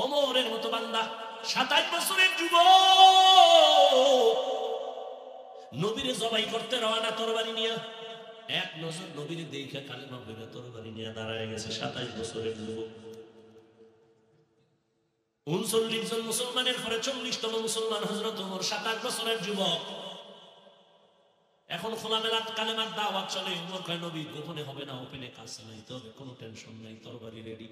ওমরের মতো বান্দা 27 বছরের যুবক নবীরে জবাই করতে রওনা তরবারি নিয়ে, এক নজর নবীরে দেখে কালেমা পড়ে তরবারি নিয়ে দাঁড়ায় গেছে 27 বছরের যুবক। 39 জন মুসলমানের পরে 40তম মুসলমান হযরত ওমর 27 বছরের যুবক। এখন খোলামেলা কালেমার দাওয়াত চলে। ওমর কয় নবী গোপনে হবে না, ওপেনে কাজ চালাইতে হবে, কোনো টেনশন নাই, তরবারি রেডি।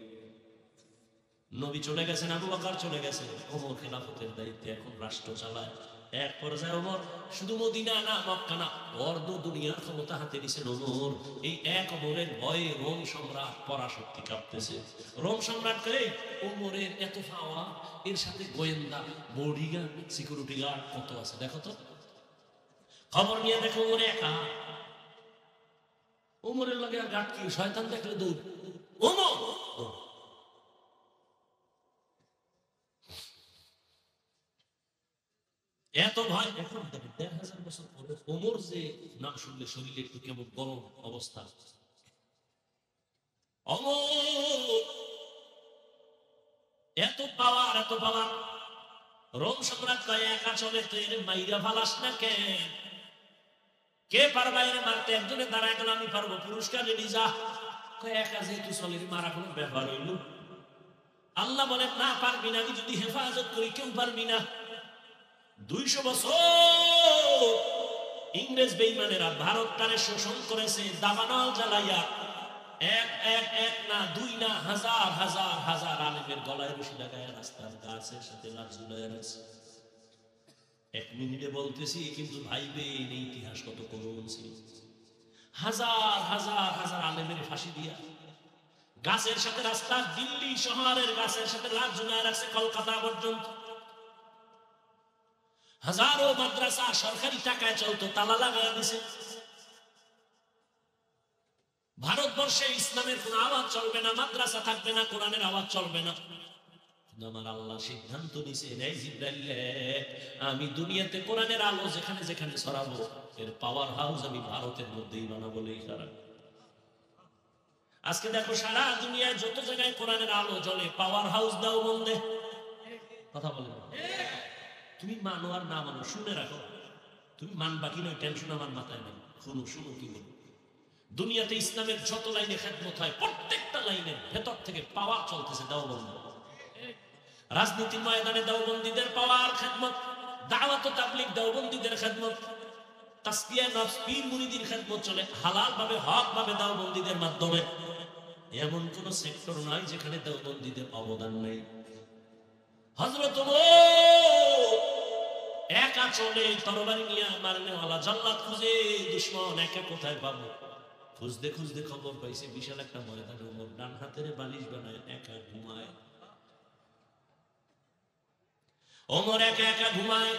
নবী চলে গেছেন, আবু বকর চলে গেছে, ওমর খেলাফতের দায়িত্বে এখন রাষ্ট্র চালায়। এক পর্যায়ে ওমর শুধু মদিনা না মক্কা না অর্ধ দুনিয়ার ক্ষমতা হাতে নিছেন ওমর। এই এক ওমরের ভয়ে রোম সম্রাট পরাশক্তি কাঁপতেছে। রোম সম্রাটকে ওমরের এত পাওয়া, এর সাথে গোয়েন্দা বডিগার্ড সিকিউরিটি গার্ড কত আছে দেখো তো। খবর নিয়ে দেখো ওমরে একা। ওমরের লগে আর গার্ড কি, শয়তান দেখলে দৌড়। ওমর এত ভয়। এখন ১,৫০০ বছর পরে ওমর যে নাম শুনলে শরীরে একটু কেমন গরম অবস্থা। ওমর এত পাওয়ার, এত পাওয়ার। রোম সম্রাট কয় একা চলে তো এর মাইরা ফালাস না কেন? কে পারবা এর মারতে? একজনে দাঁড়ায় গেল, আমি পারবো, পুরস্কার রেডি যা। কয় একা যেহেতু চলে মারা কোনো ব্যাপার হইল? আল্লাহ বলেন না পারবি না, আমি যদি হেফাজত করি কেউ পারবি না। 200 বছর ইংরেজ বেঈমানেরা ভারতটারে শোষণ করেছে দাবানল জ্বালাইয়া। এক না দুই না হাজার হাজার হাজার আলেমের গলায় রশি লাগায় রাস্তার গাছের সাথে লাশ ঝুলাইয়া রাখছে। 1 মিনিটে বলতেছি, কিন্তু ভাইবেন এই ইতিহাস কত করুণ ছিল। হাজার হাজার হাজার আলেমের ফাঁসি দিয়া গাছের সাথে রাস্তা, দিল্লি শহরের গাছের সাথে লাশ ঝুলাইয়া রাখছে কলকাতা পর্যন্ত। হাজারো মাদ্রাসা সরকারি টাকায় চলতো, তালা লাগায় দিছে। ভারতবর্ষে ইসলামের কোন আওয়াজ চলবে না, মাদ্রাসা থাকবে না, কোরআনের আওয়াজ চলবে না। আমার আল্লাহ সিদ্ধান্ত নিছে, আমি দুনিয়াতে কোরআনের আলো যেখানে যেখানে ছড়াবো, এর পাওয়ার হাউস আমি ভারতের মধ্যেই বানাবো। আজকে দেখো সারা দুনিয়ায় যত জায়গায় কোরআনের আলো জ্বলে, পাওয়ার হাউস দাও বন্ধে। কথা বলে তুমি মানো আর না মানো, শুনে রাখো। তুমি মানবা কি নয় টেনশন আমার মাথায় নেই। শুনো শুনো কি বলো। দুনিয়াতে ইসলামের যত লাইনে খেদমত হয়, প্রত্যেকটা লাইনের ভেতর থেকে পাওয়ার চলতেছে দেওবন্দ। রাজনীতির ময়দানে দেওবন্দীদের পাওয়ার খেদমত, দাওয়াত ও তাবলীগ দেওবন্দীদের খেদমত, তাসকিয়া নফস পীর মুরিদির খেদমত চলে হালাল ভাবে, হক ভাবে দেওবন্দীদের মাধ্যমে। এমন কোন সেক্টর নাই যেখানে দেওবন্দীদের অবদান নেই। হযরত একা চলে তরবারি নিয়ে মারনেওয়ালা, জান্নাত খুঁজে দুশমন একা কোথায় পাবো? খুঁজতে খুঁজতে খবর পাইছে বিশাল একটা ময়দানে ওমর ডান হাতের বালিশ বানায় একা ঘুমায়। ওমর একা একা ঘুমায়।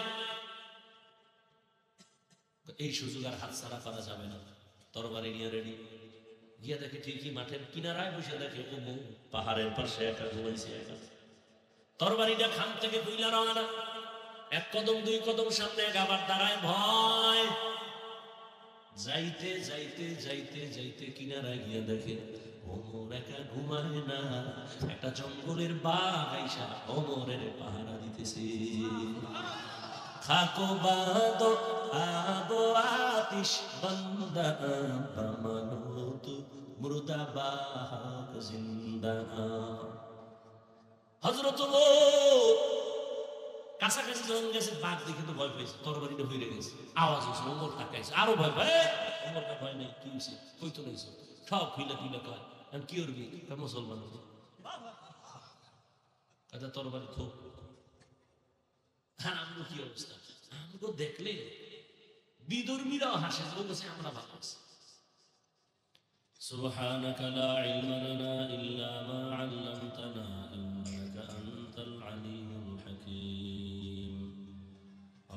এই সুযোগ আর হাতছাড়া করা যাবে না। তরবারি নিয়ে রেডি গিয়া দেখে ঠিকই মাঠের কিনারায় বসে দেখে ওমর পাহাড়ের পাশে একা ঘুমাইছে একা। তরবারিটা খান থেকে কইলা রওনা, 1 কদম 2 কদম সামনে আবার দাঁড়ায় ভয়। যাইতে যাইতে যাইতে যাইতে কিনারায় গিয়া দেখে ওমর একা ঘুমায় না, একটা জঙ্গলের বাঘ আইসা ওমরের পাহারা দিতেছে। খাকো বাদো আবো আতিশ বান্দা বামানুত মুর্দা বাহাক জিন্দা। হযরত কাছাকাছি যখন গেছে বাঘ দেখে তো ভয় পেয়েছে, তরবারিটা হইরে গেছে, আওয়াজ হয়েছে, ওমর তাকাইছে, আরো ভয় পায়। ওমরটা ভয় নেই, কি হয়েছে কই তো নেই, সব খুইলা খুইলা কয় কি করবি মুসলমান আচ্ছা তরবারি থোক। হ্যাঁ আমগো কি অবস্থা, আমগো দেখলে বিধর্মীরাও হাসে, বলছে আমরা ভালো আছি। সুবহানাকা লা ইলমা লানা ইল্লা মা আল্লামতানা ইন্নাকা আনতাল আলিমুল হাকীম।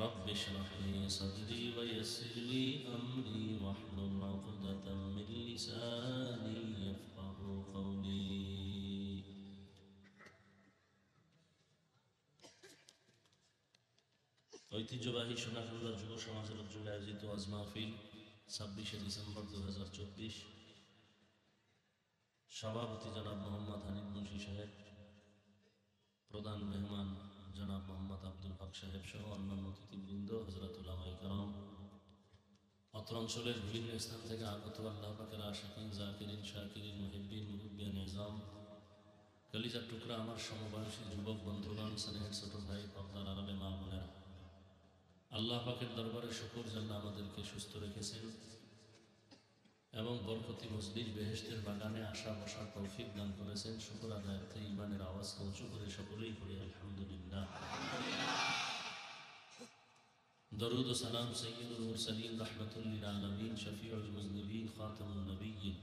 রব্বি ইশরাহ লি সাদরি ওয়া ইয়াসসির লি আমরি ওয়াহলুল উকদাতাম মিন লিসানি ইয়াফকাহু কওলি। ঐতিহ্যবাহী সোনারগাঁও যুব সমাজের উদ্যোগে আয়োজিত ওয়াজ মাহফিল 26শে ডিসেম্বর 2024। সভাপতি জনাব মোহাম্মদ হানিফ মুন্সি সাহেব, প্রধান মেহমান জনাব মোহাম্মদ আব্দুল হক সাহেব সহ অন্যান্য অতিথিবৃন্দ, হযরত উলামায়ে কেরাম, অত্র অঞ্চলের বিভিন্ন স্থান থেকে আগত আল্লাহ পাকের আশিকিন, জাকিরিন, শাকিরিন, মুহিব্বিন, মুহিব্বিয়ান নিজাম, কলিজার টুকরা আমার সমবয়সী যুবক বন্ধুগণ, স্নেহের ছোট ভাই, পর্দার আড়ালে মা বোনেরা, আল্লাহ পাকের দরবারে শুকর জাল্লাহ আমাদেরকে সুস্থ রেখেছেন এবং বরকতি মজলিস বেহেশতের বাগানে আসা বসার তৌফিক দান করেছেন। শুকর আদায়ার্থে ইমানের আওয়াজকে উঁচু করে সকলেই পড়ি আলহামদুলিল্লাহ। দরুদ ও সালাম সাইয়্যিদুল মুরসালিন রাহমাতুল লিল আলামিন শফিউল মুজনিবিন খাতামুন নবিয়্যিন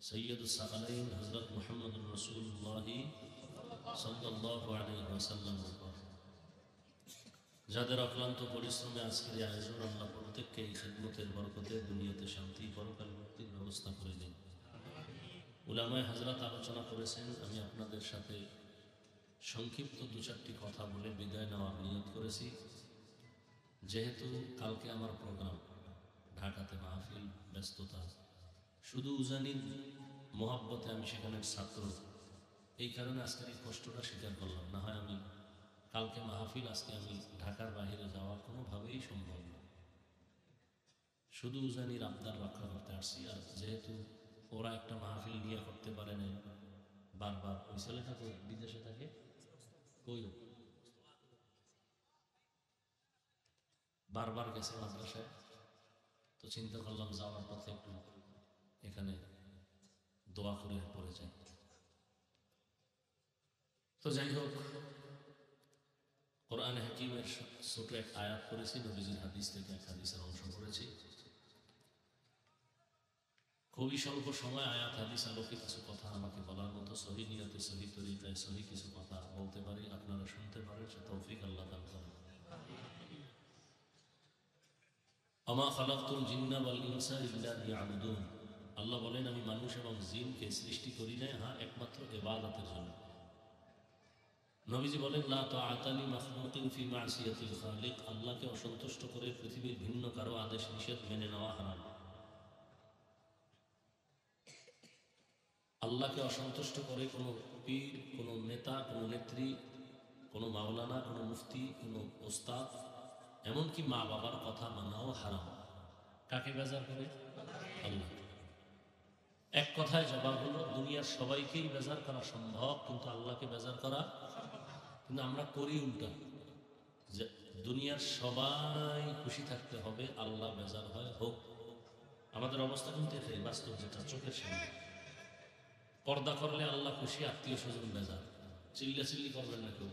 সৈয়দুস সাকালাইন হযরত মুহাম্মদুর রাসূলুল্লাহ সাল্লাল্লাহু আলাইহি ওয়াসাল্লাম, যাদের অক্লান্ত পরিশ্রমে আজকের এই আয়োজন, আল্লাহ প্রত্যেককে এই খিদমতের বরকতে দুনিয়াতে শান্তি, পরকাল মুক্তির ব্যবস্থা করে দিন। উলামায়ে হযরত আলোচনা করেছেন, আমি আপনাদের সাথে সংক্ষিপ্ত দু চারটি কথা বলে বিদায় নেওয়ার নিয়ত করেছি। যেহেতু কালকে আমার প্রোগ্রাম, ঢাকাতে মাহফিল, ব্যস্ততা, শুধু উজানির মোহাব্বতে আমি সেখানের ছাত্র, এই কারণে আজকের এই কষ্টটা স্বীকার করলাম। না হয় আমি কালকে মাহফিল, আজকে আমি ঢাকার বাইরে যাওয়া কোনোভাবেই সম্ভব না। শুধু উজানির আবদার রক্ষা করতে আসছি। আর যেহেতু ওরা একটা মাহফিল নিয়ে করতে পারে না, বারবার ওই ছেলেটা বিদেশে থাকে, কই বারবার গেছে মাদ্রাসায়, তো চিন্তা করলাম যাওয়ার পথে একটু এখানে দোয়া করে পড়ে যাই। তো যাই হোক, কোরআনে হাকিমের ছোট এক আয়াত করেছি, নবীজির হাদিস থেকে এক হাদিসের অংশ করেছি। খুবই স্বল্প সময় আয়াত হাদিস আলোকে কিছু কথা আমাকে বলার মতো সহি নিয়তে, সহি তরিকায়, সহি কিছু কথা বলতে পারি, আপনারা শুনতে পারেন, সে তৌফিক আল্লাহ দান করেন। আমা খালাকতুল জিন্না ওয়াল ইনসা ইল্লা লিয়াবুদুন, আল্লাহ বলেন আমি মানুষ এবং জিনকে সৃষ্টি করি নাই, হ্যাঁ একমাত্র ইবাদতের জন্য। নবীজি বলেন লা তাআতা লি মাখলুকিন ফি মাসিয়াতিল খালিক, আল্লাহকে অসন্তুষ্ট করে পৃথিবীর ভিন্ন কারো আদেশ নিষেধ মেনে নেওয়া হারাম। আল্লাহকে অসন্তুষ্ট করে কোনো পীর, কোনো নেতা, কোনো নেত্রী, কোনো মাওলানা, কোনো মুফতি, কোনো ওস্তাদ, এমনকি মা বাবার কথা মানাও হারাম। কাকে বেজার করে? আল্লাহ। এক কথায় জবাব হলো, দুনিয়ার সবাইকেই বেজার করা সম্ভব, কিন্তু আল্লাহকে বেজার করা, কিন্তু আমরা করি উল্টা, যে দুনিয়ার সবাই খুশি থাকতে হবে, আল্লাহ বেজার হয় হোক। আমাদের অবস্থা কিন্তু এটাই বাস্তব, যেটা চোখের সামনে। পর্দা করলে আল্লাহ খুশি, আত্মীয় স্বজন বেজার। চিল্লা চিল্লি করবেন না কেউ,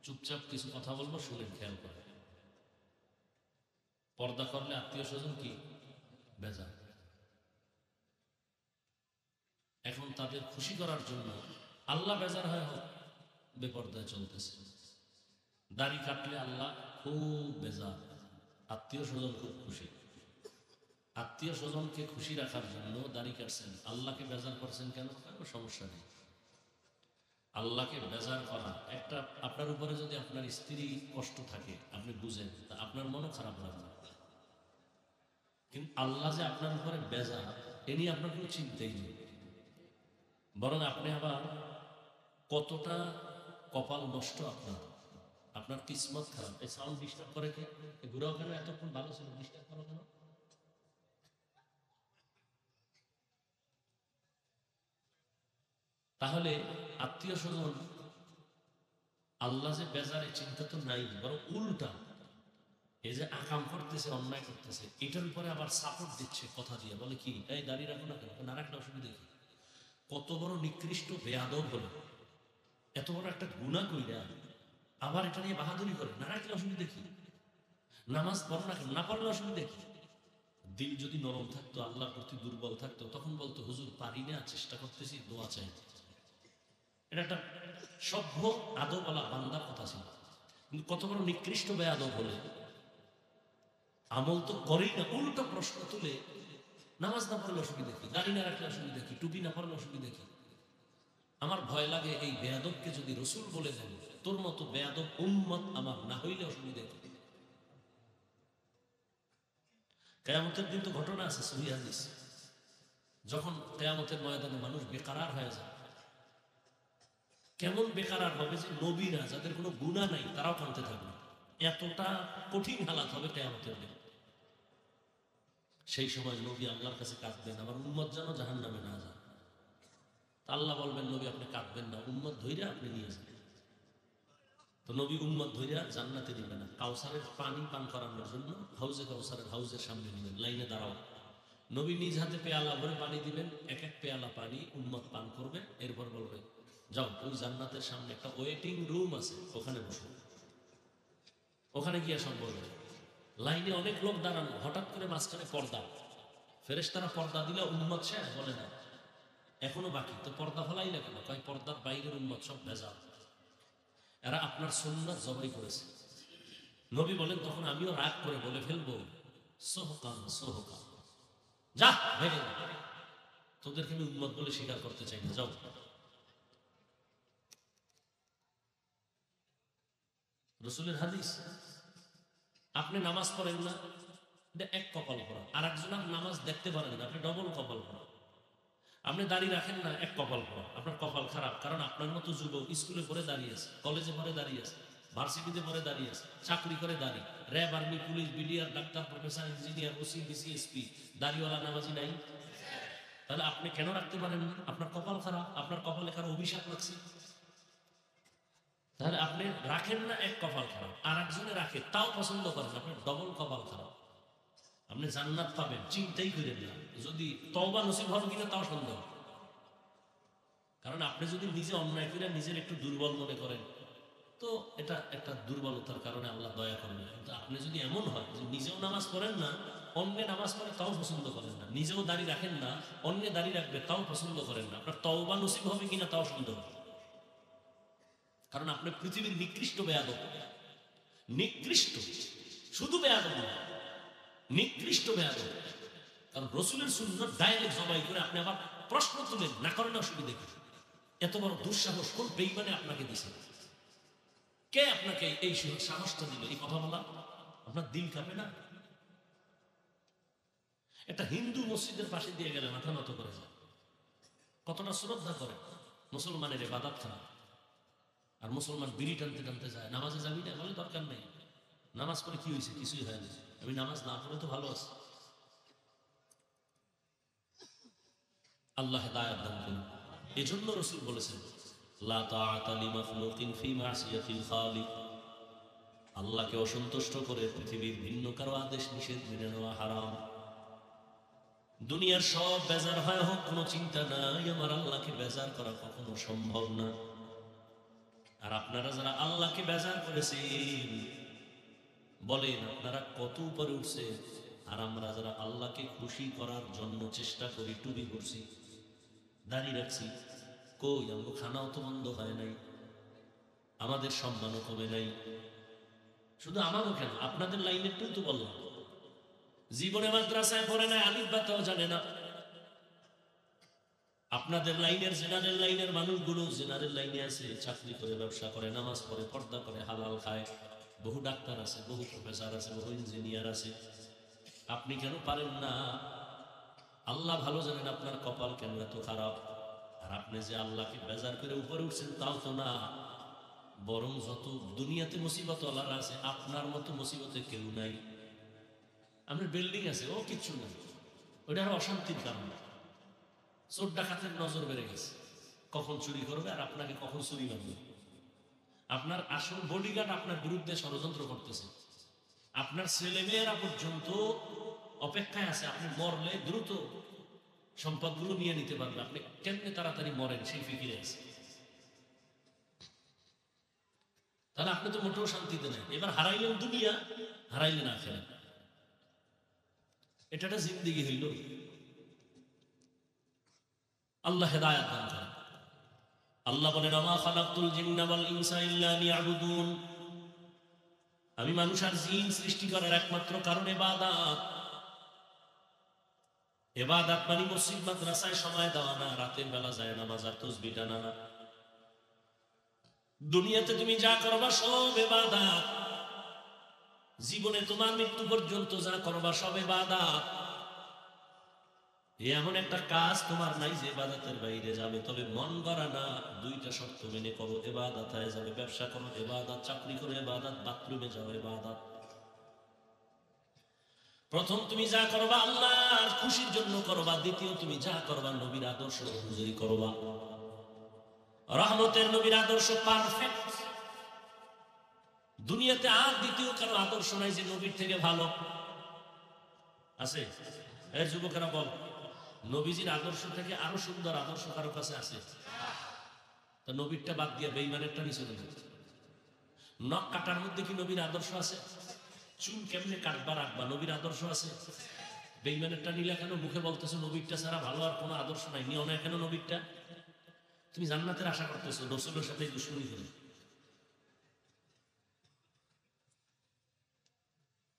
চুপচাপ কিছু কথা বলবো, শুনেন, খেয়াল করে। পর্দা করলে আত্মীয় স্বজন কি বেজার। এখন তাদের খুশি করার জন্য আল্লাহ বেজার হয় হোক, বেপর্দায় চলতেছে। দাড়ি কাটলে আল্লাহ খুব বেজার, আত্মীয় স্বজন খুব খুশি। আত্মীয় স্বজনকে খুশি রাখার জন্য দাড়ি কাটছেন, আল্লাহকে বেজার করছেন কেন? কোনো সমস্যা নেই। আল্লাহকে বেজার করা একটা, আপনার উপরে যদি আপনার স্ত্রী কষ্ট থাকে, আপনি বুঝেন, তা আপনার মনও খারাপ লাগবে, কিন্তু আল্লাহ যে আপনার উপরে বেজার, এ নিয়ে আপনার কোনো চিন্তাই নেই। বরং আপনি আবার কতটা কপাল নষ্ট আপনার, আপনার কিসমত খারাপ। এই সাউন্ড ডিস্টার্ব করে কে? ঘুরাও কেন? এতক্ষণ ভালো ছিল, ডিস্টার্ব করো কেন? তাহলে আত্মীয় স্বজন আল্লাহ যে বেজারে, চিন্তা তো নাই, বরং উল্টা, এই যে আকাম করতেছে, অন্যায় করতেছে, এটার উপরে আবার সাপোর্ট দিচ্ছে কথা দিয়ে। বলে কি, এই দাঁড়িয়ে রাখো না কেন? না রাখলে অসুবিধা কি? কত বড় নিকৃষ্ট বেয়াদব হলো, এত বড় একটা গুনাহ কইরা আবার এটা নিয়ে বাহাদুরি করে, না রাখলে অসুবিধা কি? নামাজ পড়ো না কেন? না পড়লে অসুবিধা কি? দিল যদি নরম থাকতো, আল্লাহর প্রতি দুর্বল থাকতো, তখন বলতো হুজুর পারি না, চেষ্টা করতেছি, দোয়া চাই। এটা একটা সভ্য আদবওয়ালা বান্দার কথা ছিল। কিন্তু কত বড় নিকৃষ্ট বেয়াদব হলে আমল তো করেই না, উল্টো প্রশ্ন তুলে, নামাজ না পড়লে অসুবিধা কি? দাড়ি না রাখলে অসুবিধা কি? টুপি না পড়লে অসুবিধা কি? আমার ভয় লাগে এই বেয়াদবকে যদি রসুল বলে দেন, তোর মতো বেয়াদব উম্মত আমার না হইলে অসুবিধা কি? কিয়ামতের দিন তো ঘটনা আছে সহিহ হাদিস, যখন কিয়ামতের ময়দানে মানুষ বেকারার হয়ে যায়, কেমন বেকার হবে যে নবীরা যাদের কোনো গুনাহ নাই তারাও কাঁদতে থাকবে, এতটা কঠিন হালাত হবে কিয়ামতের দিন। সেই সময় নবী আল্লাহর কাছে কাঁদবেন, আমার উম্মত যেন জাহান্নামে না যায়। আল্লাহ বলবেন নবী আপনি কাঁদবেন না, উম্মত ধইরা আপনি নিয়ে যান। তো নবী উম্মত ধইরা জান্নাতে দিবে না, কাউসারের পানি পান করানোর জন্য হাউজে কাউসারের হাউজের সামনে নিবেন, লাইনে দাঁড়াও। নবী নিজ হাতে পেয়ালা ভরে পানি দিবেন, এক এক পেয়ালা পানি উম্মত পান করবে, এরপর বলবে যাও ওই জান্নাতের সামনে একটা ওয়েটিং রুম আছে, ওখানে বসো। ওখানে গিয়ে সব বলবে, লাইনে অনেক লোক দাঁড়ানো, হঠাৎ করে মাঝখানে পর্দা, ফেরেশতারা পর্দা দিলে উম্মত শেষ, বলে না এখনো বাকি, তো পর্দা ফেলাই না কেন? কয় পর্দার বাইরের উম্মত সব ভেজাল, এরা আপনার সুন্নাত জবাই করেছে। নবী বলেন তখন আমিও রাগ করে বলে ফেলবো সোহকান সোহকান, যা ভেঙে যা, তোদেরকে আমি উম্মত বলে স্বীকার করতে চাই না, যাও। রাসূলের হাদিস। আপনি নামাজ পড়েন না, এটা এক কপাল পড়া, আর একজনের নামাজ দেখতে পারেন না, আপনি ডবল কপাল পড়া। আপনি দাঁড়িয়ে রাখেন না, এক কপাল পড়া, আপনার কপাল খারাপ, কারণ আপনার মতো যুবক স্কুলে পড়ে দাঁড়িয়ে আছে, কলেজে পড়ে দাঁড়িয়ে আছে, ভার্সিটিতে পড়ে দাঁড়িয়ে আছে, চাকরি করে দাঁড়িয়ে, RAB, army, police, BDR, doctor, professor, engineer, OC, BC, SP, দাড়িওয়ালা নামাজি নাই। তাহলে আপনি কেন রাখতে পারেন না? আপনার কপাল খারাপ, আপনার কপালে কারো অভিশাপ লাগছে। তাহলে আপনি রাখেন না, এক কপাল খারাপ, আর একজনে রাখে তাও পছন্দ করেন, আপনার ডবল কপাল খারাপ। আপনি জান্নাত পাবেন চিন্তাই করেন না, যদি তওবা নসিব হবে কিনা তাও সন্দেহ। কারণ আপনি যদি নিজে অন্যায় করে নিজের একটু দুর্বল মনে করেন, তো এটা একটা দুর্বলতার কারণে আল্লাহ দয়া করবে। কিন্তু আপনি যদি এমন হয় যে নিজেও নামাজ পড়েন না, অন্যে নামাজ পড়ে তাও পছন্দ করেন না, নিজেও দাঁড়িয়ে রাখেন না, অন্যে দাঁড়িয়ে রাখবে তাও পছন্দ করেন না, আপনার তওবা নসিব হবে কিনা তাও সন্দেহ। কারণ আপনি পৃথিবীর নিকৃষ্ট বেয়াদব, নিকৃষ্ট, শুধু বেয়াদব না, নিকৃষ্ট বেয়াদব। কারণ রসুলের সুন্নাত ডাইরেক্ট জবাই করে আপনি আবার প্রশ্ন তুলেন, না করেন অসুবিধা কি? এত বড় দুঃসাহস কোন বেঈমানে আপনাকে দিছে? কে আপনাকে এই সাহসটা দিল এই কথা বলা? আপনার দিল কাঁপে না? একটা হিন্দু মসজিদের পাশে দিয়ে গেলে মাথা নত করে যায়, কতটা শ্রদ্ধা করে। মুসলমানের ইবাদত খানা, আর মুসলমান বিড়ি টানতে টানতে যায়, নামাজে যাবি না বলে দরকার নেই, নামাজ পড়ে কি হয়েছে? কিছুই হয় না, আমি নামাজ না পড়ে তো ভালো আছি। আল্লাহ হেদায়েত দান করুন। এজন্য রাসূল বলেছেন লা তাআতা লিমাখলুকিন ফি মাসিয়াতিল খালিক, আল্লাহকে অসন্তুষ্ট করে পৃথিবীর ভিন্ন কারো আদেশ নিষেধ মেনে নেওয়া হারাম। দুনিয়ার সব বেজার হয় হোক, কোনো চিন্তা নাই, আমার আল্লাহকে বেজার করা কখনো সম্ভব না। আর আপনারা যারা আল্লাহকে বেজার করেছেন, বলেন আপনারা কত উপরে উঠছে। আর আমরা যারা আল্লাহকে খুশি করার জন্য চেষ্টা করি, টুপি করছি, দাঁড়িয়ে রাখছি, কই আমাকে খানাও তো বন্ধ হয় নাই, আমাদের সম্মানও কমে নাই। শুধু আমারও কেন, আপনাদের লাইনের তো বললাম, জীবনে মাদ্রাসায় পড়ে না, আলিফ বাতাও জানে না। আপনাদের লাইনের, জেনারেল লাইনের মানুষগুলো জেনারেল লাইনে আছে, চাকরি করে, ব্যবসা করে, নামাজ পড়ে, পর্দা করে, হালাল খায়, বহু ডাক্তার আছে, বহু প্রফেসর আছে, বহু ইঞ্জিনিয়ার আছে। আপনি কেন পারেন না? আল্লাহ ভালো জানেন আপনার কপাল কেন এত খারাপ। আর আপনি যে আল্লাহকে বেজার করে উপরে উঠছেন তাও তো না, বরং যত দুনিয়াতে মুসিবত আল্লাহর আছে, আপনার মতো মুসিবতে কেউ নাই। আপনার বিল্ডিং আছে, ও কিচ্ছু নাই, ওইটা আর অশান্তির কারণ। চোর ডাকাতের নজর বেড়ে গেছে, কখন চুরি করবে আর আপনাকে কখন চুরি করবে। আপনার আসল বডিগার্ড আপনার বিরুদ্ধে ষড়যন্ত্র করতেছে, আপনার ছেলে মেয়েরা পর্যন্ত অপেক্ষায় আছে আপনি মরলে দ্রুত সম্পদগুলো নিয়ে নিতে পারবে, আপনি কেমনে তাড়াতাড়ি মরেন সেই ফিকিরে আছে। তাহলে আপনি তো মোটেও শান্তিতে নেই। এবার হারাইলেন দুনিয়া, হারাইলেন আখিরাত, এটা একটা জিন্দেগি হইল। আল্লাহ হেদায়েত দান করেন। আল্লাহ বলেন আমা খালাকতুল জিন্না ওয়াল ইনসা ইল্লা লিয়াবুদুন, আমি মানুষ আর জিন সৃষ্টি করার একমাত্র কারণ ইবাদত। ইবাদত মানে মসজিদ মাদ্রাসায় সময় দেওয়া না, রাতের বেলা যায় নামাজ আর তাসবিহ টানা না। দুনিয়াতে তুমি যা করবা সব ইবাদত, জীবনে তোমার মৃত্যু পর্যন্ত যা করবা সব ইবাদত। এমন একটা কাজ তোমার নাই যে ইবাদতের বাইরে যাবে, তবে মন গড়া না, দুইটা শর্ত মেনে করো। ইবাদত হয়ে যাবে, ব্যবসা করো ইবাদত, চাকরি করো ইবাদত, বাথরুমে যাও ইবাদত। প্রথম তুমি যা করবা আল্লাহর খুশির জন্য করবা, দ্বিতীয় তুমি যা করবা নবীর আদর্শ অনুযায়ী করবা। রহমতের নবীর আদর্শ পারফেক্ট, দুনিয়াতে আর দ্বিতীয় কারো আদর্শ নাই যে নবীর থেকে ভালো আছে। এর যুবকেরা বল, নবীজির আদর্শ থেকে আরো সুন্দর আদর্শ কারো কাছে আছে? তা নবীরটা বাদ দিয়ে বেঈমানেরটা নিচে নেবে। নখ কাটার মধ্যে কি নবীর আদর্শ আছে? চুল কেমনে কাটবা রাখবা নবীর আদর্শ আছে? বেঈমানেরটা নিলে কেন? মুখে বলতেছো নবীরটা ছাড়া ভালো আর কোনো আদর্শ নাই, নিও না কেন নবীরটা? তুমি জান্নাতের আশা করতেছো, রসুলের সাথে দুশমনি করে।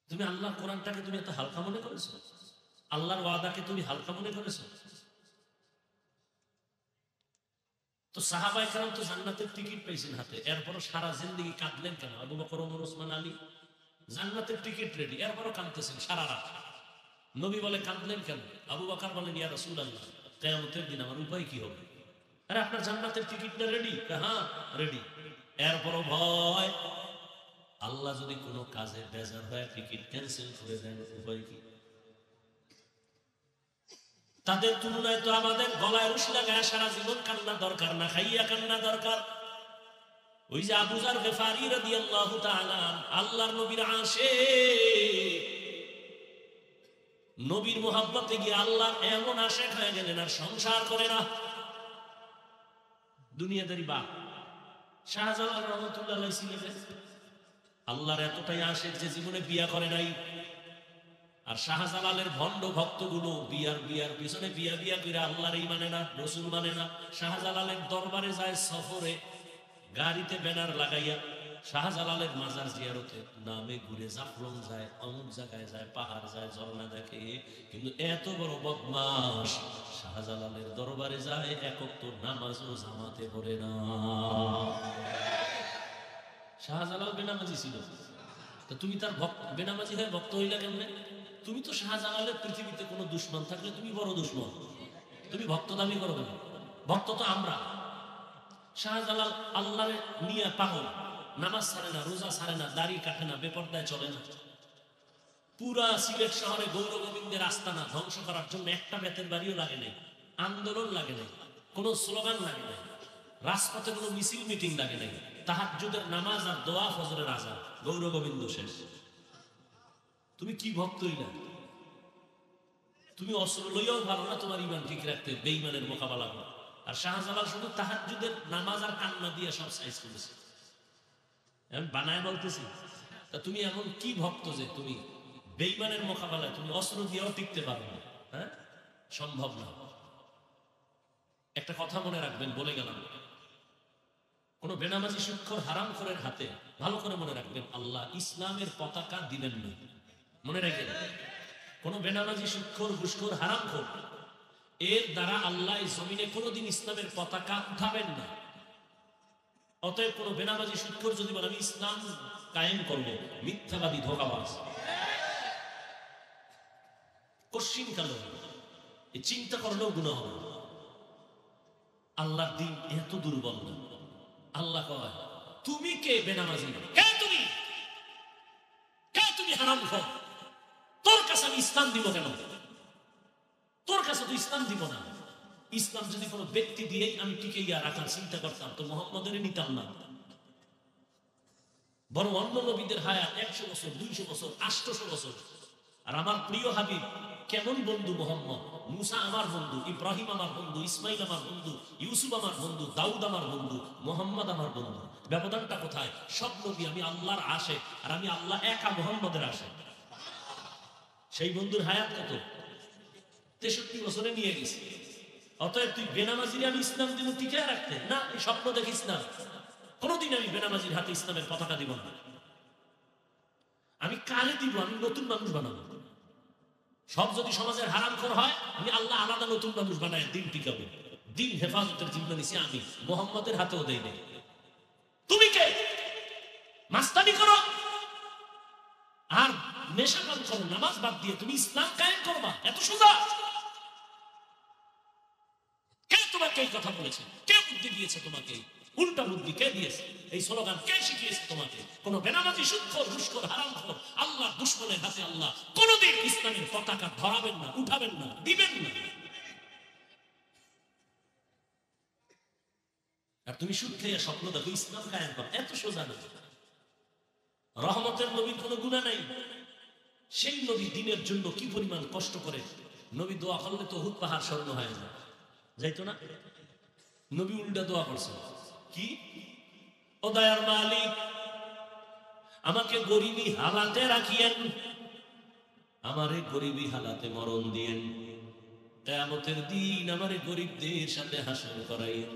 তুমি আল্লাহর কোরআনটাকে তুমি এত হালকা মনে করেছো? আল্লাহর ওয়াদাকে তুমি হালকা মনে করেছো? তো সাহাবায়ে কেরাম তো জান্নাতের টিকিট পাইছেন হাতে, এরপরও সারা জিন্দেগি কাঁদলেন কেন? আবু বকর, ওমর, ওসমান, আলী জান্নাতের টিকিট রেডি, এরপরও কাঁদতেছেন সারা রাত। নবী বলে কাঁদলেন কেন? আবু বকর বলেন ইয়া রাসূলুল্লাহ, কিয়ামতের দিন আমার উপায় কি হবে? আরে আপনার জান্নাতের টিকিটটা রেডি? হ্যাঁ রেডি। এরপরও ভয়, আল্লাহ যদি কোনো কাজে বেজার হয় টিকিট ক্যান্সেল করে দেন, উপায় কি? তাদের তুলনায় তো আমাদের গলায় রশি লাগায় সারা জীবন কান্না দরকার না, খাইয়া কান্না দরকার। ওই যে আবু যার গিফারি রাদিয়াল্লাহু তাআলা আল্লাহর নবীর আশিক, নবীর মুহাব্বতে গিয়ে আল্লাহর এমন আশিক হয়ে গেলেন আর সংসার করে না। দুনিয়াদারি বাপ শাহজালাল রহমাতুল্লাহ আলাইহি ছিলেন আল্লাহর এতটাই আশিক যে জীবনে বিয়া করে নাই। আর শাহজালালের ভণ্ড ভক্তগুলো বিয়ার পিছনে বিয়া করে আল্লাহরই মানে না, রসুল মানে না। শাহজালালের দরবারে যায় সফরে, গাড়িতে ব্যানার লাগাইয়া শাহজালালের মাজার জিয়ারতে নামে ঘুরে জাফলং যায়, অমুক জায়গায় যায়, পাহাড় যায়, ঝর্ণা দেখে। কিন্তু এত বড় বদমাশ শাহজালালের দরবারে যায়, একক তো নামাজও জামাতে পড়ে না। শাহজালাল বেনামাজি ছিল, তা তুমি তার বেনামাজি হয়ে ভক্ত হইলা কেমনে? তুমি তো শাহজালালের পৃথিবীতে কোনো দুশ্মন থাকলে তুমি বড় দুশ্মন, তুমি ভক্ত দাবি করো কেন? ভক্ত তো আমরা। শাহজালাল আল্লাহরে নিয়ে পাগল, নামাজ ছাড়ে না, রোজা ছাড়ে না, দাড়ি কাটে না, বেপরদায় চলে না। পুরা সিলেট শহরে গৌর গোবিন্দের আস্তানা ধ্বংস করার জন্য একটা বেতের বাড়িও লাগে নাই, আন্দোলন লাগে নাই, কোনো স্লোগান লাগে নাই, রাজপথে কোনো মিছিল মিটিং লাগে নাই। তাহাজ্জুদের নামাজ আর দোয়া, ফজরের আযান, গৌর গোবিন্দ শেষ। তুমি কি ভক্ত হইলা? তুমি অস্ত্র লইয়াও ভালো না তোমার ইমান ঠিক রাখতে, বেঈমানের মোকাবেলা করো। আর শাহজালাল শুধু তাহাজ্জুদের নামাজ আর কান্না দিয়ে সব সাইজ করেছে। আমি বানায় বলতেছি, তা তুমি এমন কি ভক্ত যে তুমি বেঈমানের মোকাবেলায় তুমি অস্ত্র দিয়েও টিকতে পারবে না? হ্যাঁ, সম্ভব না। একটা কথা মনে রাখবেন, বলে গেলাম, কোন বেনামাজি সুৎখোর হারামখোরের হাতে ভালো করে মনে রাখবেন, আল্লাহ ইসলামের পতাকা দিবেন না। মনে রাখবেন, কোন বেনামাজি সুৎখোর, ঘুষখোর, হারামখোর এর দ্বারা আল্লাহ জমিনে কোনোদিন ইসলামের পতাকা উঠাবেন না। অতএব কোন বেনামাজি সুৎখোর যদি বলে আমি ইসলাম কায়েম করবো, মিথ্যাবাদী, ধোঁকাবাজ, কশ্চিন কালো এই চিন্তা করলেও গুনাহ হবে। আল্লাহর দ্বীন এত দুর্বল না। আল্লাহ কয় তুমি কে বেনামাজি? কে তুমি? কে তুমি হারামখোর? তোর কাছে আমি ইসলাম দিব কেন? তোর কাছে তো ইসলাম দিব না। ইসলাম যদি কোনো ব্যক্তি দিয়েই আমি টিকে গিয়ে রাখার চিন্তা করতাম তো মুহাম্মদের নিতাম না। বরং অন্য নবীদের হায়াত 100 বছর, 200 বছর, 800 বছর। আর আমার প্রিয় হাবিব কেমন বন্ধু মুহাম্মদ! মুসা আমার বন্ধু, ইব্রাহিম আমার বন্ধু, ইসমাইল আমার বন্ধু, ইউসুফ আমার বন্ধু, দাউদ আমার বন্ধু, মুহাম্মদ আমার বন্ধু। ব্যবধানটা কোথায়? সব নবী আমি আল্লাহর আসে, আর আমি আল্লাহ একা মুহাম্মদের আসে। সেই বন্ধুর হায়াত কত? 63 বছরে নিয়ে গেছি। অতএব তুই বেনামাজির আমি ইসলাম দিব টিকে রাখতে না, এই স্বপ্ন দেখিস না। কোনদিন আমি বেনামাজির হাতে ইসলামের পতাকা দিব না। আমি কালে দিব, আমি নতুন মানুষ বানাবো। সব যদি সমাজের হারামখোর হয়, আমি আল্লাহ আলাদা নতুন মানুষ বানায় দিন টিকাবো। দিন হেফাজতের জিম্মা নিছি আমি, মুহাম্মদের হাতেও দেই নাই। তুমি কে? মাস্তানি করো আর নেশা পান করো, নামাজ বাদ দিয়ে তুমি ইসলাম কায়েম করবা? এত সোজা? এই কথা বলেছে? কে বুদ্ধি দিয়েছে তোমাকে? উল্টা বুদ্ধি কে দিয়েছে? এই স্লোগান কে শিখিয়েছে তোমাকে? কোন বেনামাজি, সুদখোর, ঘুষখোর, হারামখোর, আল্লাহ দুশমনের হাতে আল্লাহ কোনদিন ইসলামের পতাকা ধরাবেন না, উঠাবেন না, দিবেন না। আর তুমি সুদ খেয়ে স্বপ্ন দেখো ইসলাম কায়েম কর, এত সোজা না। রহমতের নবীর কোনো গুনাহ নাই। সেই নবী দিনের জন্য কি পরিমাণ কষ্ট করে। নবী দোয়া করলে তো উহুদ পাহাড় স্বর্ণ হয়ে যায়, যাইতো না? নবী উল্টা দোয়া করছে কি? ও দয়ার মালিক, আমাকে গরিবী হালাতে রাখিয়েন, আমারে গরিবী হালাতে মরণ দিয়েন, কিয়ামতের দিন আমারে গরিবদের সাথে হাসর করাইয়েন।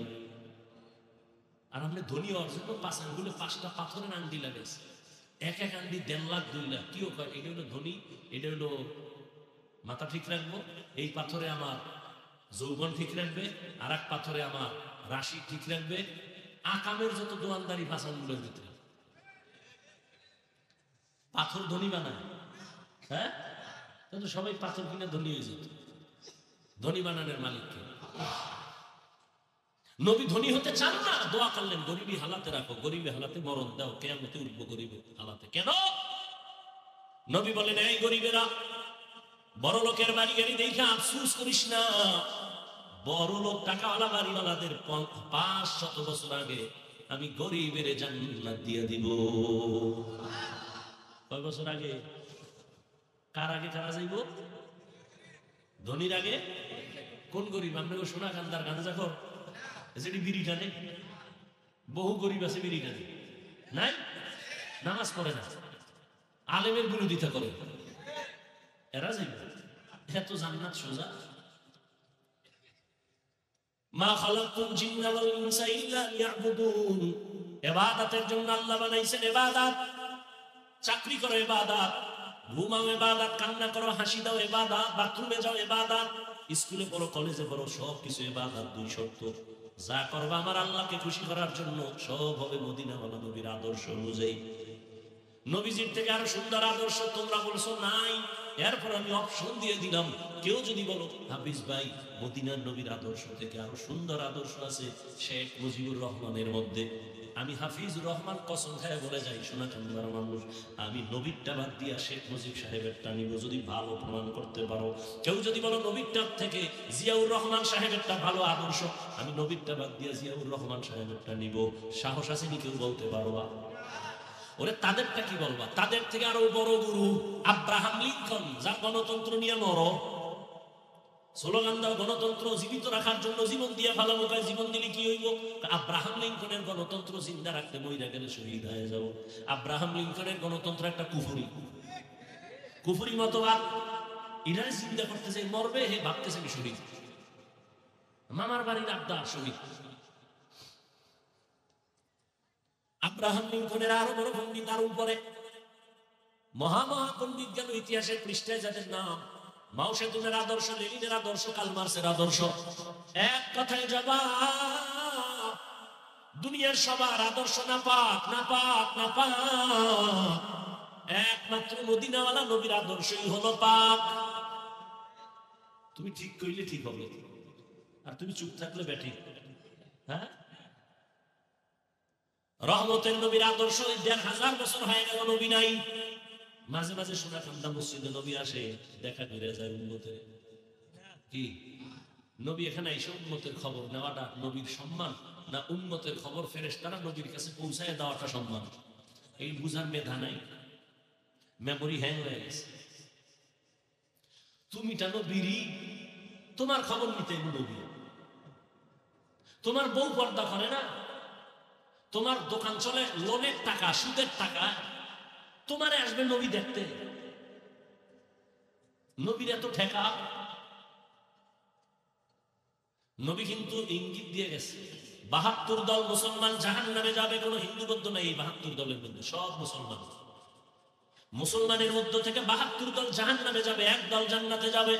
আর আপনি ধনী হওয়ার জন্য পাঁচাঙ্গুলে 5টা পাথরের আংটি লাগাইছে, এক এক আংটি 1.5 লাখ 2 লাখ। কিও কয় এটা হলো ধনী, এটা হলো মাথা ঠিক রাখবো, এই পাথরে আমার যৌবন ঠিক রাখবে, আর এক পাথরে আমার রাশি ঠিক রাখবে। আকামের যত দোয়ানদারি পাঁচাঙ্গুলের ভিতরে। পাথর ধনী বানায়, হ্যাঁ? তো সবাই পাথর কিনে ধনী হয়ে যেত। ধনী বানানোর মালিককে। নবী ধনী হতে চান না, দোয়া করলেন গরিবী হালাতে রাখো, গরিবী হালাতে মরণ দাও, কিয়ামতে উঠবো গরিবী হালাতে। কেন? নবী বলেন, এই গরিবেরা, বড় লোকের বাড়ি গাড়ি দেখে আফসোস করিস না। বড় লোক টাকাওয়ালা বাড়িওয়ালাদের 500 বছর আগে আমি গরিবের জান্নাত দিয়ে দিব। কয় বছর আগে? কার আগে কারা যাইব? ধনীর আগে। কোন গরিব? আপনাকে সোনা কান্দার গাঁজা কর যেটি বিড়ি টানে। বহু গরিব আছে বিড়ি টানে, নাই? নামাজ পড়ে না, আলেমের বিরোধিতা করে, এরা যাইব। এত জান্নাত সোজা। মা খালাকতুল জিন্না ওয়াল ইনসা ইল্লা লিয়াবুদুন। ইবাদতের জন্য আল্লাহ বানাইছেন ইবাদত। চাকরি করো ইবাদত, ঘুমাও ইবাদত, কান্না করো, হাসি দাও ইবাদত, বাথরুমে যাও ইবাদত, স্কুলে পড়ো, কলেজে পড়ো, সব কিছু ইবাদত। 2 শর্ত। যা করবা আমার আল্লাহকে খুশি করার জন্য, সব হবে মদিনাওয়ালা নবীর আদর্শ অনুযায়ী। নবীজির থেকে আরো সুন্দর আদর্শ তোমরা বলছো নাই, এরপর আমি অপশন দিয়ে দিলাম। কেউ যদি বলো হাফিজ ভাই মদিনার নবীর আদর্শ থেকে আরো সুন্দর আদর্শ আছে শেখ মুজিবুর রহমানের মধ্যে, আমি হাফিজুর রহমান কসম খায় বলে যাই, শোনা কান্দার মানুষ, আমি নবীরটা বাদ দিয়া শেখ মুজিব সাহেবেরটা নিব যদি ভালো প্রমাণ করতে পারো। কেউ যদি বলো নবীরটার থেকে জিয়াউর রহমান সাহেবেরটা ভালো আদর্শ, আমি নবীরটা বাদ দিয়া জিয়াউর রহমান সাহেবেরটা নিব। সাহস আছে নি কেউ বলতে পারবা? ওরে তাদেরটা কি বলবা? তাদের থেকে আরো বড় গুরু আব্রাহাম লিঙ্কন, যার গণতন্ত্র নিয়ে মরো, স্লোগান দাও গণতন্ত্র জীবিত রাখার জন্য জীবন দিয়ে ভালো মুখায় জীবন দিলে কি হইব? আব্রাহাম লিঙ্কনের গণতন্ত্র জিন্দা রাখতে মইরা গেলে শহীদ হয়ে যাবো। আব্রাহাম লিঙ্কনের গণতন্ত্র একটা কুফুরি, কুফুরি মতবাদ। ইরান চিন্তা করতেছে মরবে, হে ভাবতেছে আমি শহীদ, মামার বাড়ির আব্দার শহীদ। আব্রাহাম লিঙ্কনের আরো বড় পণ্ডিত, তার উপরে মহা পণ্ডিত গেল ইতিহাসের পৃষ্ঠায়, যাদের নাম মাও সেতুনের আদর্শ, লেনিনের আদর্শ, কার্ল মার্ক্সের আদর্শ। এক কথায় জবাব, দুনিয়ার সবার আদর্শ নাপাক, নাপাক, নাপাক। একমাত্র মদিনাওয়ালা নবীর আদর্শই হলো পাক। তুমি ঠিক কইলে ঠিক হবে, আর তুমি চুপ থাকলে ব্যাঠিক। হ্যাঁ, রহমতের নবীর আদর্শ 1500 বছর হয়ে গেল, নবী নাই। মাঝে মাঝে শোনা কান্দা মসজিদে নবী আসে, দেখা করে যায় উম্মতের। কি নবী এখানে এসে উম্মতের খবর নেওয়াটা নবীর সম্মান না উম্মতের খবর ফেরেশতারা নবীর কাছে পৌঁছায় দেওয়াটা সম্মান? এই বুঝার মেধা নাই, মেমোরি হ্যাং হয়ে গেছে। তুমি টানো বিড়ি, তোমার খবর নিতে নবী। তোমার বউ পর্দা করে না, তোমার দোকান চলে লোনের টাকা, সুদের টাকা, তোমারে আসবে নবী দেখতে। নবীর এত ঠেকা। নবী কিন্তু ইঙ্গিত দিয়ে গেছে 72 দল মুসলমান জাহান্নামে যাবে, কোনো হিন্দু বৌদ্ধ নাই এই 72 দলের মধ্যে, সব মুসলমান। মুসলমানের মধ্য থেকে 72 দল জাহান্নামে যাবে, এক দল জান্নাতে যাবে।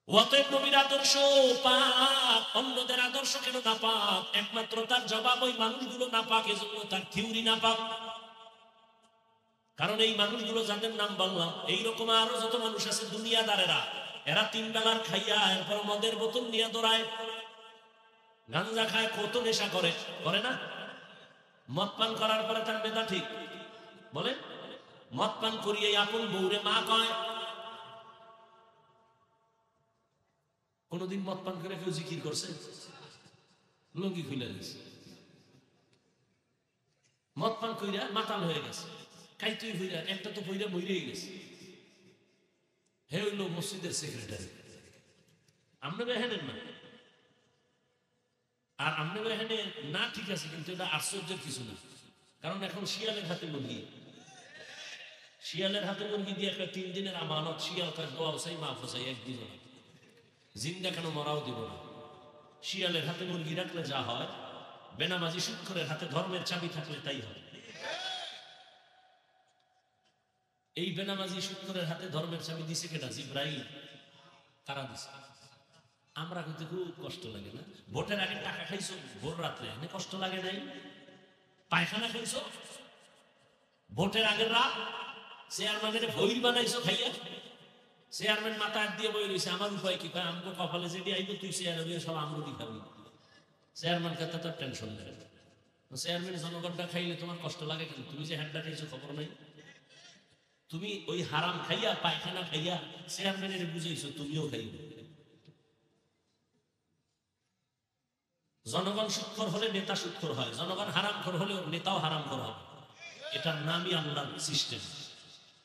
অতএব নবীর আদর্শ পাক, অন্যদের আদর্শ কেন না পাক? একমাত্র তার জবাব ওই মানুষগুলো না পাক, এজন্য তার থিওরি না পাক। কারণ এই মানুষগুলো যাদের নাম বললাম, এইরকম আরো যত মানুষ আছে দুনিয়াদারেরা, এরা 3 বেলার খাইয়া এরপর মদের বোতল নিয়ে দৌড়ায়, গাঞ্জা খায়, কত নেশা করে, করে না? মদ পান করার পরে তার বেদা ঠিক বলেন? মদ পান করিয়ে আপন বউরে মা কয়। কোনদিন মদ পান করে কেউ জিকির করছে? লুঙ্গি খুলে গেছে, মদ পান কইরা মাতাল হয়ে গেছে, কাইতুই হইরা একটা তো কইরা মইরেই গেছে। হে হইল মসজিদের সেক্রেটারি। আমরা বেহেনেন না, আর আমরা বেহেনে না, ঠিক আছে, কিন্তু এটা আশ্চর্যের কিছু না। কারণ এখন শিয়ালের হাতে মুরগি, শিয়ালের হাতে মুরগি দিয়ে একটা 3 দিনের আমানত, শিয়াল কাজ দোয়া চাই, মাফ চাই, এক দিন জিন্দা কেন মরাও দিব না। শিয়ালের হাতে মুরগি রাখলে যা হয়, বেনামাজি সুৎখরের হাতে ধর্মের চাবি থাকলে তাই হয়। এই বেনামাজি সুৎখরের হাতে ধর্মের চাবি দিছে কেটা? জিবরাইল। কারা দিছে? আমরা কিন্তু খুব কষ্ট লাগে না? ভোটের আগে টাকা খাইছো ভোর রাত্রে, এনে কষ্ট লাগে নাই? পায়খানা খাইছো ভোটের আগের রাত, চেয়ারম্যানের ভৈর বানাইছো খাইয়া, চেয়ারম্যান মাথা হাত দিয়ে বই রয়েছে, আমার উপায় কি? আমাকে কপালে যেটি আইব তুই চেয়ারম্যান সব আমরুদি খাবি। চেয়ারম্যান খাতে তোর টেনশন নেই। চেয়ারম্যান জনগণটা খাইলে তোমার কষ্ট লাগে কেন? তুমি যে হ্যান্ডটা খাইছো খবর নাই? তুমি ওই হারাম খাইয়া, পায়খানা খাইয়া চেয়ারম্যানের বুঝাইছো, তুমিও খাইবে। জনগণ সুৎখর হলে নেতা সুৎখর হয়, জনগণ হারামখোর হলে নেতাও হারামখোর হবে। এটার নামই আল্লাহর সিস্টেম।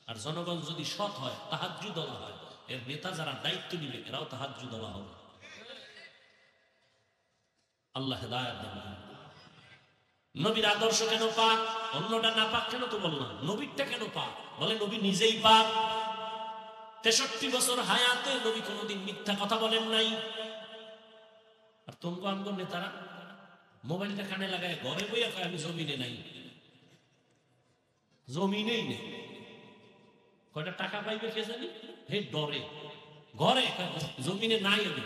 আর জনগণ যদি সৎ হয়, তাহাজ্জুদ ওয়ালা হয়, এর নেতা যারা দায়িত্ব নিবে এরাও তাহাজ্জুদ ওয়ালা হবে। আল্লাহ হেদায়েত দান করুন। নবীর আদর্শ কেন পাক? অন্যটা না পাক কেন তো বললাম, নবীরটা কেন পাক? বলে নবী নিজেই পাক। 63 বছর হায়াতে নবী কোনোদিন মিথ্যা কথা বলেন নাই। আর তোমরা আমগো নেতারা মোবাইলটা কানে লাগায় ঘরে বইয়া কয় আমি জমিনে নাই, জমিনেই নেই। কয়টা টাকা পাইবে কে জানি, হে ডরে ঘরে জমিনে নাই। আমি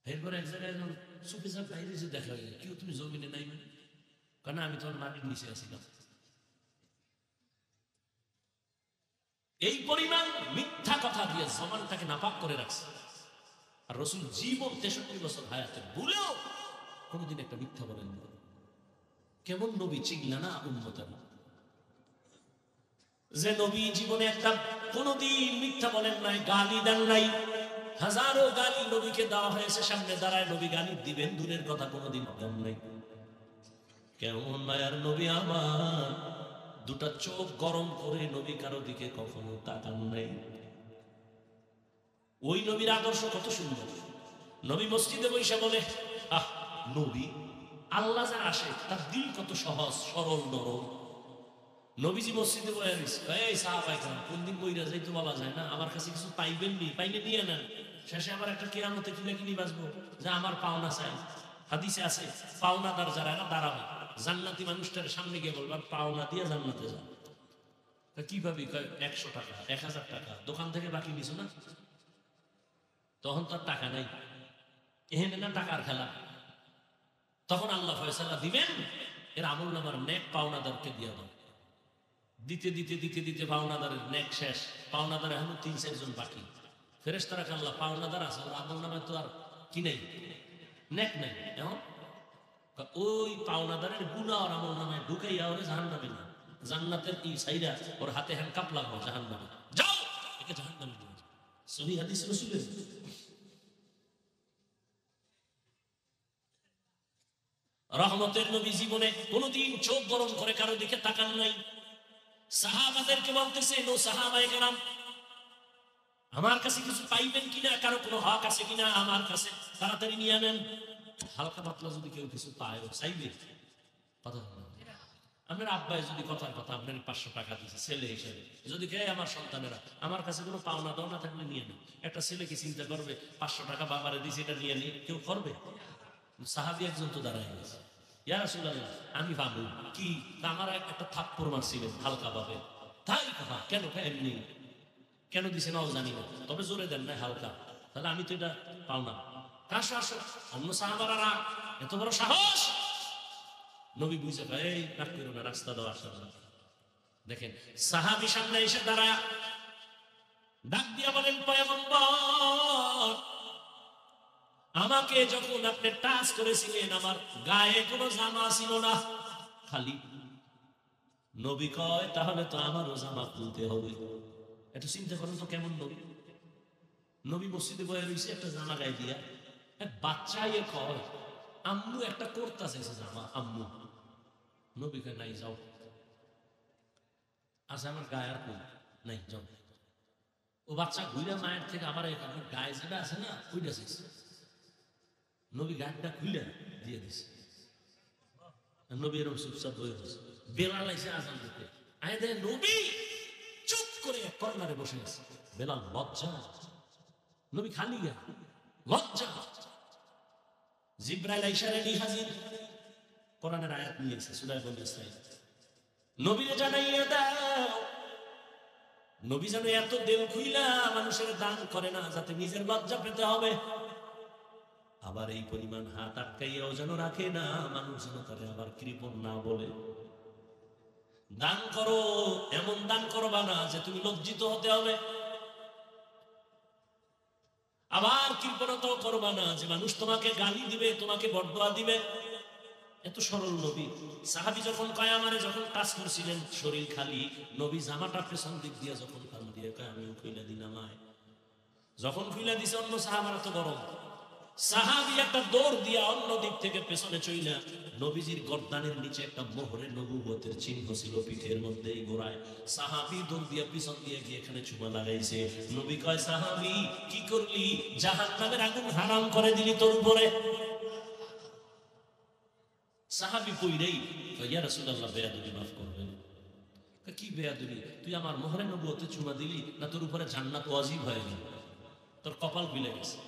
এরপর এক জায়গায় চুপে চাপ বাইরে যে দেখা হয়ে কেউ, তুমি জমিনে নাই মানে? কারণ আমি তোমার মাটির নিচে আসিলাম। এই পরিমাণ মিথ্যা কথা দিয়ে জমানটাকে নাপাক করে রাখছে। আর রসুল জীবন 63 বছর হায়াতে ভুলেও কোনদিন একটা মিথ্যা বলেন না। কেমন নবী চিনলা না উম্মতের? যে নবী জীবনে একটা কোনদিন মিথ্যা বলেন নাই, গালি দেন নাই। হাজারো গালি নবীকে দেওয়া হয়েছে, সামনে দাঁড়ায় নবী গালি দিবেন দূরের কথা, কোনদিন দেন নাই। কেমন মায়ার নবী আমার, দুটা চোখ গরম করে নবী কারো দিকে কখনো তাকান নাই। ওই নবীর আদর্শ কত সুন্দর। নবী মসজিদে বসে বলে, আহ নবী, আল্লাহ যা আসে তার দিল কত সহজ সরল নরম। নবীজি মসজিদে বলে এই সাহাবায়ে কেরাম, কোনদিন কইরা যাইতে বলা যায় না, আমার কাছে কিছু পাইবেন নি, পাইলে নিয়ে নেন। শেষে আবার একটা কিয়ামতে কিলাকিলি বাঁচবো যে আমার পাওনা চাই। হাদিসে আছে পাওনাদার যারা এরা দাঁড়াবে, জান্নাতি মানুষটার সামনে গিয়ে বলবে পাওনা দিয়ে জান্নাতে যান। কি ভাবি? 100 টাকা, 1000 টাকা দোকান থেকে বাকি নিছো না? তখন তো আর টাকা নাই, এহেন না টাকার খেলা। তখন আল্লাহ ফয়সালা দিবেন, এর আমল নামার নেক পাওনাদারকে দিয়ে দাও। দিতে দিতে দিতে দিতে পাওনাদারের নেক শেষ, পাওনাদার এখন 3-4 জন বাকি। ফেরেশতারা আল্লাহ পাওনাদার আছে, ওর আমল নামায় তো আর কি নাই, নেক নাই। এখন ওই পাওনাদারের গুনাহ আর আমল নামায় ঢুকাইয়া ওরে জাহান্নামে না, জান্নাতের এই সাইরা ওর হাতে হ্যান্ড কাপ লাগবে জাহান্নামে, যাও একে জাহান্নামে দিও। সহিহ হাদিস রাসূলের। রহমতের নবী জীবনে কোনদিন চোখ গরম করে কারো দিকে তাকান নাই। সাহাবাদেরকে বলতেছে, নো সাহাবায়ে কেরাম, আমার কাছে কিছু পাইবেন কিনা, কারো কোনো হক আছে কিনা আমার কাছে, তাড়াতাড়ি নিয়ে নেন। হালকা পাতলা যদি কেউ কিছু পায় চাইবে কথা। আপনার আব্বাই যদি কথার কথা আপনার 500 টাকা দিচ্ছে ছেলে হিসেবে, যদি কে আমার সন্তানেরা আমার কাছে কোনো পাওনা দাও না থাকলে নিয়ে নেন। একটা ছেলে কি চিন্তা করবে 500 টাকা বাবারে দিছে এটা নিয়ে নিয়ে? কেউ করবে? সাহাবী একজন তো দাঁড়ায় গেছে, ইয়া রাসূলুল্লাহ আমি ভাবু কি, আমার একটা থাপ্পড় মারছিলেন হালকা ভাবে। তাই কথা কেন? এমনি কেন দিছে নাও জানি না, তবে জোরে দেন না হালকা, তাহলে আমি তো এটা পাও না। আসো আসো, অন্য সাহাবারা এত বড় সাহস। নবী বুঝে এই রাগ করো না, রাস্তা দাও, আসা দেখেন সাহাবী সামনে এসে দাঁড়ায় ডাক দিয়া বলেন, পয়গম্বর, আমাকে যখন আপনি টাচ করেছিলেন আমার গায়ে কোনো জামা ছিল না, খালি। নবী কয়, তাহলে তো আমারও জামা খুলতে হবে। একটু চিন্তা করেন তো কেমন নবী। নবী মসজিদে বয়ে রয়েছে একটা জামা গায়ে দিয়া, এক বাচ্চা ইয়ে কয়, আম্মু একটা কুর্তা চাইছে জামা, আম্মু। নবী কয়, নাই, যাও। আচ্ছা, আমার গায়ে আর কোন নাই, যাও। ও বাচ্চা ঘুরে মায়ের থেকে আবার গায়ে যেটা আছে না ওইটা চাইছে। নবী গানটা খুলে দিয়ে দিছে। নবী এরকম চুপচাপ বয়ে বসে। বেলাল আইসে আজান দিতে, আয় দে নবী চুপ করে কর্নারে বসে আছে। বেলাল লজ্জা, নবী খালি গা, লজ্জা। জিব্রাইল আইসা রেডি হাজির, কোরআনের আয়াত নিয়েছে সূরা বনী ইসরাঈল। নবীরে জানাইয়া দাও, নবী যেন এত দেল খুইলা মানুষের দান করে না, যাতে নিজের লজ্জা পেতে হবে। আবার এই পরিমাণ হাত আটকাইয়াও যেন রাখে না, মানুষ যেন তারে আবার কৃপণ না বলে। দান করো, এমন দান করবা না যে তুমি লজ্জিত হতে হবে। আবার কৃপণতাও করবা না যে মানুষ তোমাকে গালি দিবে, তোমাকে বদদোয়া দিবে। এত সরল নবী। সাহাবী যখন কয় আমারে যখন কাজ করছিলেন শরীর খালি, নবী জামাটা পেছন দিক দিয়ে যখন কান দিয়ে কয় আমিও খুইলা দিলাম। যখন খুইলা দিছে অন্য সাহাবারা তো গরম। সাহাবী একটা দৌড় দিয়া অন্য দিক থেকে পেছনে চইলা, নবীজির গর্দানের নিচে একটা মোহরে নবুয়তের চিহ্ন ছিল পিঠের মধ্যে, এই গোড়ায়। সাহাবী দৌড় দিয়া পিছন দিয়ে গিয়ে এখানে চুমা লাগাইছে। নবী কয়, সাহাবী কি করলি? জাহান্নামের আগুন হারাম করে দিলি তোর উপরে। সাহাবী কইরেই ইয়া রাসূলুল্লাহ, বেয়াদবি মাফ করবেন। কি বেয়াদবি? তুই আমার মোহরে নবুয়তে চুমা দিলি না, তোর উপরে জান্নাত ওয়াজিব হয়ে গেল, তোর কপাল বিলে গেছে।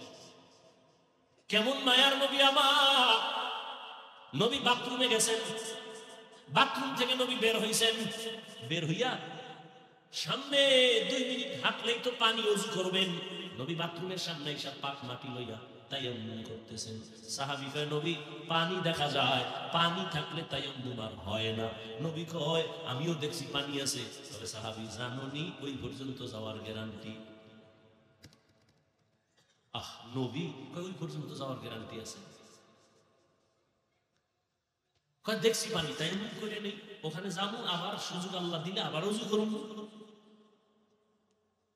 কেমন মায়ার নবী আমার। নবী বাথরুমে গেছেন, বাথরুম থেকে নবী বের হইছেন, বের হইয়া সামনে 2 মিনিট হাঁটলেই তো পানি ওযু করবেন। নবী বাথরুমের সামনে এসে পাক মাটি লইয়া তায়াম্মুম করতেছেন। সাহাবী কয়, নবী পানি দেখা যায়, পানি থাকলে তায়াম্মুম আর হয় না। নবী কয়, আমিও দেখছি পানি আছে। তবে সাহাবী, জানোনি ওই পর্যন্ত যাওয়ার গ্যারান্টি? নবী কয়, ওই পর্যন্ত যাওয়ার গ্যারান্টি আছে? কয়, দেখছি পানি, তায়াম্মুম করে নেই, ওখানে যাবো, আবার সুযোগ আল্লাহ দিলে আবার ওযু করব।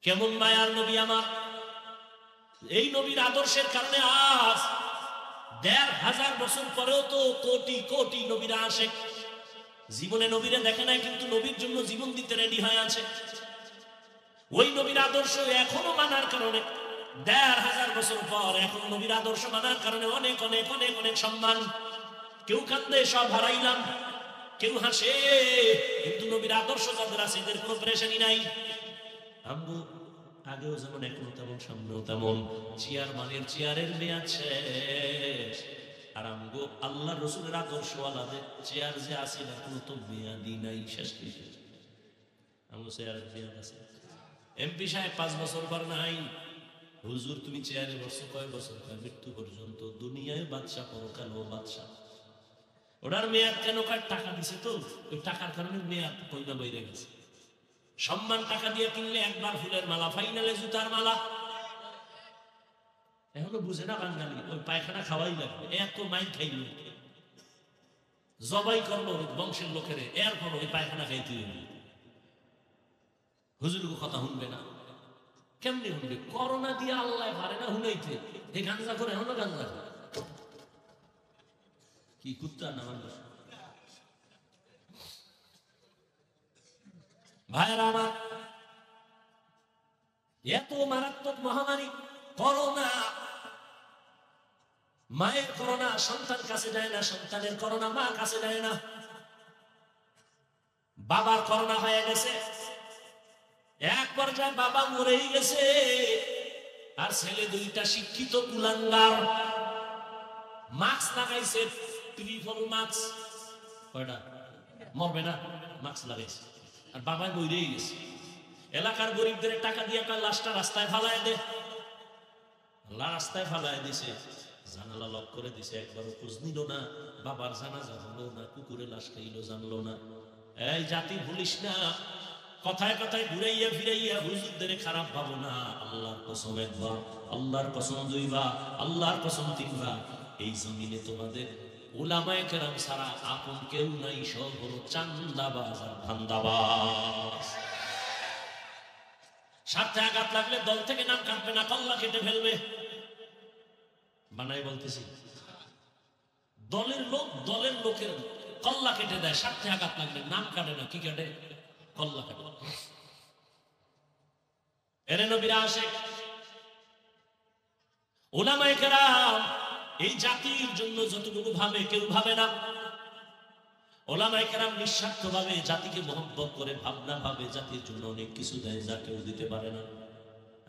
কেমন মায়ার নবী আমার। এই নবীর আদর্শের কারণে আজ ১৫০০ বছর পরেও তো কোটি কোটি নবীরা আসে। জীবনে নবীরে দেখে নাই, কিন্তু নবীর জন্য জীবন দিতে রেডি হয়ে আছে। ওই নবীর আদর্শ এখনো মানার কারণে ১৫০০ বছর পর এখন নবীর আদর্শ মানার কারণে অনেক অনেক অনেক অনেক সম্মান। কেউ কান্দে, সব হারাইলাম, কেউ হাসে, কিন্তু নবীর আদর্শ যাদের আছে এদের কোনো পেরেশানি নাই। আমগো আগেও যেমন এখনো তেমন, সামনেও তেমন। চেয়ারম্যানের চেয়ারের মেয়াদ শেষ, আর আমগো আল্লাহ রসুলের আদর্শওয়ালাদের চেয়ার যে আছে এখনো তো মেয়াদি নাই, শেষ হয়ে গেছে। আমগো চেয়ারের মেয়াদ আছে। এমপি সাহেব 5 বছর পর নাই। হুজুর তুমি চেয়ারে বসছো কয় বছর? মৃত্যু পর্যন্ত। দুনিয়ায় বাদশা, পরকালেও বাদশা। ওনার মেয়াদ কেন? টাকা দিছে তো, ওই টাকার কারণে মেয়াদ কইনা বাইরে গেছে। সম্মান টাকা দিয়ে কিনলে একবার ফুলের মালা, ফাইনালে জুতার মালা। এখনো বুঝে না বাঙালি, ওই পায়খানা খাওয়াই লাগবে। এত মাইন খাইল, জবাই করলো বংশের লোকের, এরপর ওই পায়খানা খাইতে হইল। হুজুরকে কথা শুনবে না, কেমনি শুনবে? করোনা দিয়ে আল্লাহ পারে না শুনাইতে। এই গাঞ্জা করে এখনো গাঞ্জা করে। কি কুত্তা না মানুষ। ভাইরা আমার, এত মারাত্মক মহামারী করোনা। মায়ের করোনা সন্তান কাছে যায় না, সন্তানের করোনা মা কাছে যায় না। বাবার করোনা হয়ে গেছে, এক পর্যায়ে বাবা মরেই গেছে, আর ছেলে 2টা শিক্ষিত কুলাঙ্গার। মাস্ক লাগাইছে, ট্রিপল মাস্ক। কয়টা? মরবে না, মাস্ক লাগাইছে, আর বাবা মরেই গেছে। এলাকার গরিবদের টাকা দিয়ে লাশটা রাস্তায় ফালায় দে। রাস্তায় ফালায় দিছে, জানালা লক করে দিছে, একবারও খোঁজ নিল না। বাবার জানাজা হলো না, কুকুরে লাশ খাইলো জানলো না। এই জাতি ভুলিস না, কথায় কথায় ঘুরাইয়া ফিরাইয়া হুজুরদের খারাপ ভাবো না। আল্লাহর কসম একবার, আল্লাহর কসম দুইবার, আল্লাহর কসম তিনবার, এই জমিনে তোমাদের উলামায়ে কেরাম ছাড়া আপন কেউ নাই, সব হলো চান্দাবাজ আর ধান্দাবাজ। স্বার্থে আঘাত লাগলে দল থেকে নাম কাটবে না, কল্লা কেটে ফেলবে। বানাই বলতেছি, দলের লোক দলের লোকের কল্লা কেটে দেয়, স্বার্থে আঘাত লাগলে নাম কাটে না, কি কাটে? কল্লা কাটে। এরে নবীরা আশিক, উলামায়ে কেরাম এই জাতির জন্য যতটুকু ভাবে কেউ ভাবে না। উলামায়ে কেরাম নিঃস্বার্থ ভাবে জাতিকে মহব্বত করে, ভাবনা ভাবে জাতির জন্য অনেক কিছু দেয় যা কেউ দিতে পারে না।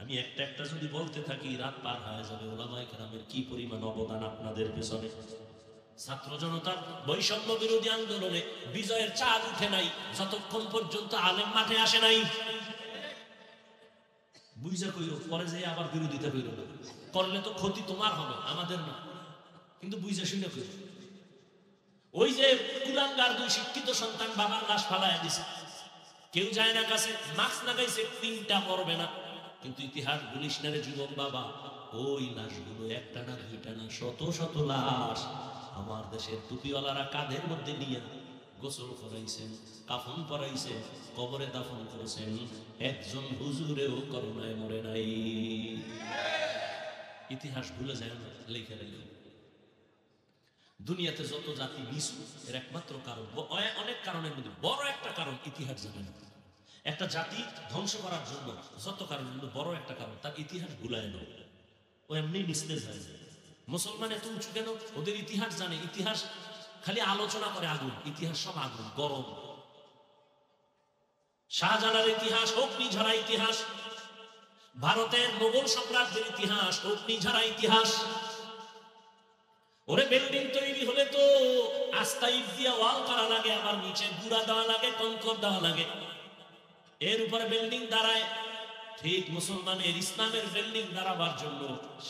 আমি একটা একটা যদি বলতে থাকি রাত পার হয়ে যাবে। উলামায়ে কেরামের কি পরিমাণ অবদান আপনাদের পেছনে। ছাত্র জনতার বৈষম্য বিরোধী আন্দোলনে বিজয়ের চাঁদ উঠে নাই যতক্ষণ পর্যন্ত আলেম মাঠে আসে নাই। বুঝা কইরো, পরে যে আবার বিরোধিতা কইরো না, করলে তো ক্ষতি তোমার হবে, আমাদের না। কিন্তু বুঝা শুনে কইরো। ওই যে কুলাঙ্গার দুই শিক্ষিত সন্তান বাবার লাশ ফালায় দিছে, কেউ যায় না কাছে, মাস্ক লাগাইছে, তিনটা মরবে না। কিন্তু ইতিহাস বলিস না রে যুবক বাবা, ওই লাশগুলো একটা না দুইটা না, শত শত লাশ আমার দেশের টুপিওয়ালারা কাঁধের মধ্যে নিয়ে গোসল করাইছেন, কাফন পরাইছেন, কবরে দাফন করেছেন। একজন হুজুরেও করোনায় মরে নাই। ইতিহাস ভুলে যায় না, লেখা রেখে। দুনিয়াতে যত জাতি নিচু এর একমাত্র কারণ, অনেক কারণের মধ্যে বড় একটা কারণ ইতিহাস জানে না। একটা জাতি ধ্বংস করার জন্য যত কারণ, কিন্তু বড় একটা কারণ তার ইতিহাস ভুলায় না, ও এমনি নিস্তেজ হয়। মুসলমান এত উঁচু কেন? ওদের ইতিহাস জানে। ইতিহাস খালি আলোচনা করে আগুন, ইতিহাস সব আগুন, গরম। শাহজালাল ইতিহাস অগ্নিঝরা ইতিহাস, ভারতের মোগল সম্রাটদের ইতিহাস অগ্নিঝরা ইতিহাস। ওরে বিল্ডিং তৈরি হলে তো আস্তা ইট দিয়া ওয়াল করা লাগে, আবার নিচে গুড়া দেওয়া লাগে, কংকর দেওয়া লাগে, এর উপরে বিল্ডিং দাঁড়ায়। ঠিক মুসলমানের ইসলামের বিল্ডিং দাঁড়াবার জন্য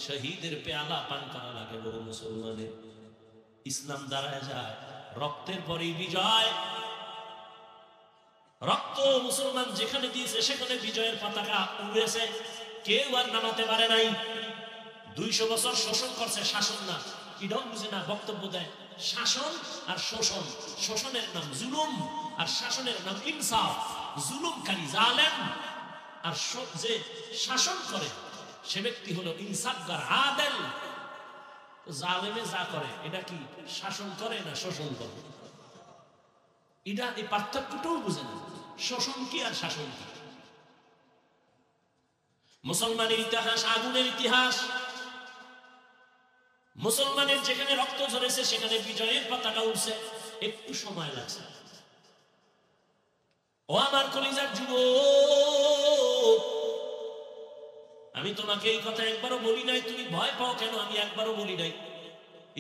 শহীদের পেয়ালা পান করা লাগে। বহু মুসলমানের ইসলাম দাঁড়ায় যায়, রক্তের পরেই বিজয়। রক্ত মুসলমান যেখানে দিয়েছে সেখানে বিজয়ের পতাকা উড়েছে, কেউ আর নামাতে পারে নাই। 200 বছর শোষণ করছে, শাসন না, ইডম বুঝে না, বক্তব্য দেয় শাসন আর শোষণ। শোষণের নাম জুলুম আর শাসনের নাম ইনসাফ। জুলুমকারী জালেম, আর যে শাসন করে সে ব্যক্তি হলো ইনসাফগার, আদেল। জালেমে যা করে এটা কি শাসন করে না শোষণ করে? এটা এই পার্থক্যটাও বুঝে না, শোষণ কি আর শাসন কি। মুসলমানের ইতিহাস আগুনের ইতিহাস। মুসলমানের যেখানে রক্ত ঝরেছে সেখানে বিজয়ের পতাকা উঠছে, একটু সময় লাগছে। ও আমার কলিজার যুবক, আমি তোমাকে এই কথা একবারও বলি নাই, তুমি ভয় পাও কেন? আমি একবারও বলি নাই।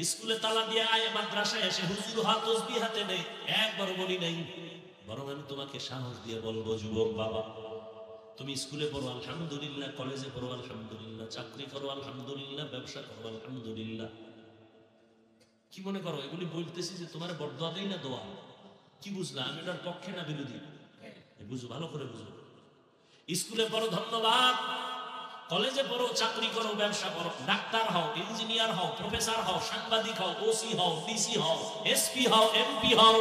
স্কুলে তালা দিয়ে আয়, মাদ্রাসায় এসে হুজুর হাত তসবিহ হাতে নেই, একবারও বলি নাই। বরং আমি তোমাকে সাহস দিয়ে বলবো, যুবক বাবা, তুমি স্কুলে পড়ো আলহামদুলিল্লাহ, কলেজে পড়ো আলহামদুলিল্লাহ, চাকরি করো আলহামদুলিল্লাহ, ব্যবসা করো আলহামদুলিল্লাহ। কি মনে করো এগুলি বলতেছি যে তোমার বরদোয়া দেই না? দোয়া। কি বুঝলা? আমি এটার পক্ষে না বিরোধী? বুঝো, ভালো করে বুঝো। স্কুলে পড়ো, ধন্যবাদ। কলেজে পড়ো, চাকরি করো, ব্যবসা করো, ডাক্তার হও, ইঞ্জিনিয়ার হও, প্রফেসর হও, সাংবাদিক হও, ওসি হও, ডিসি হও, এসপি হও, এমপি হও,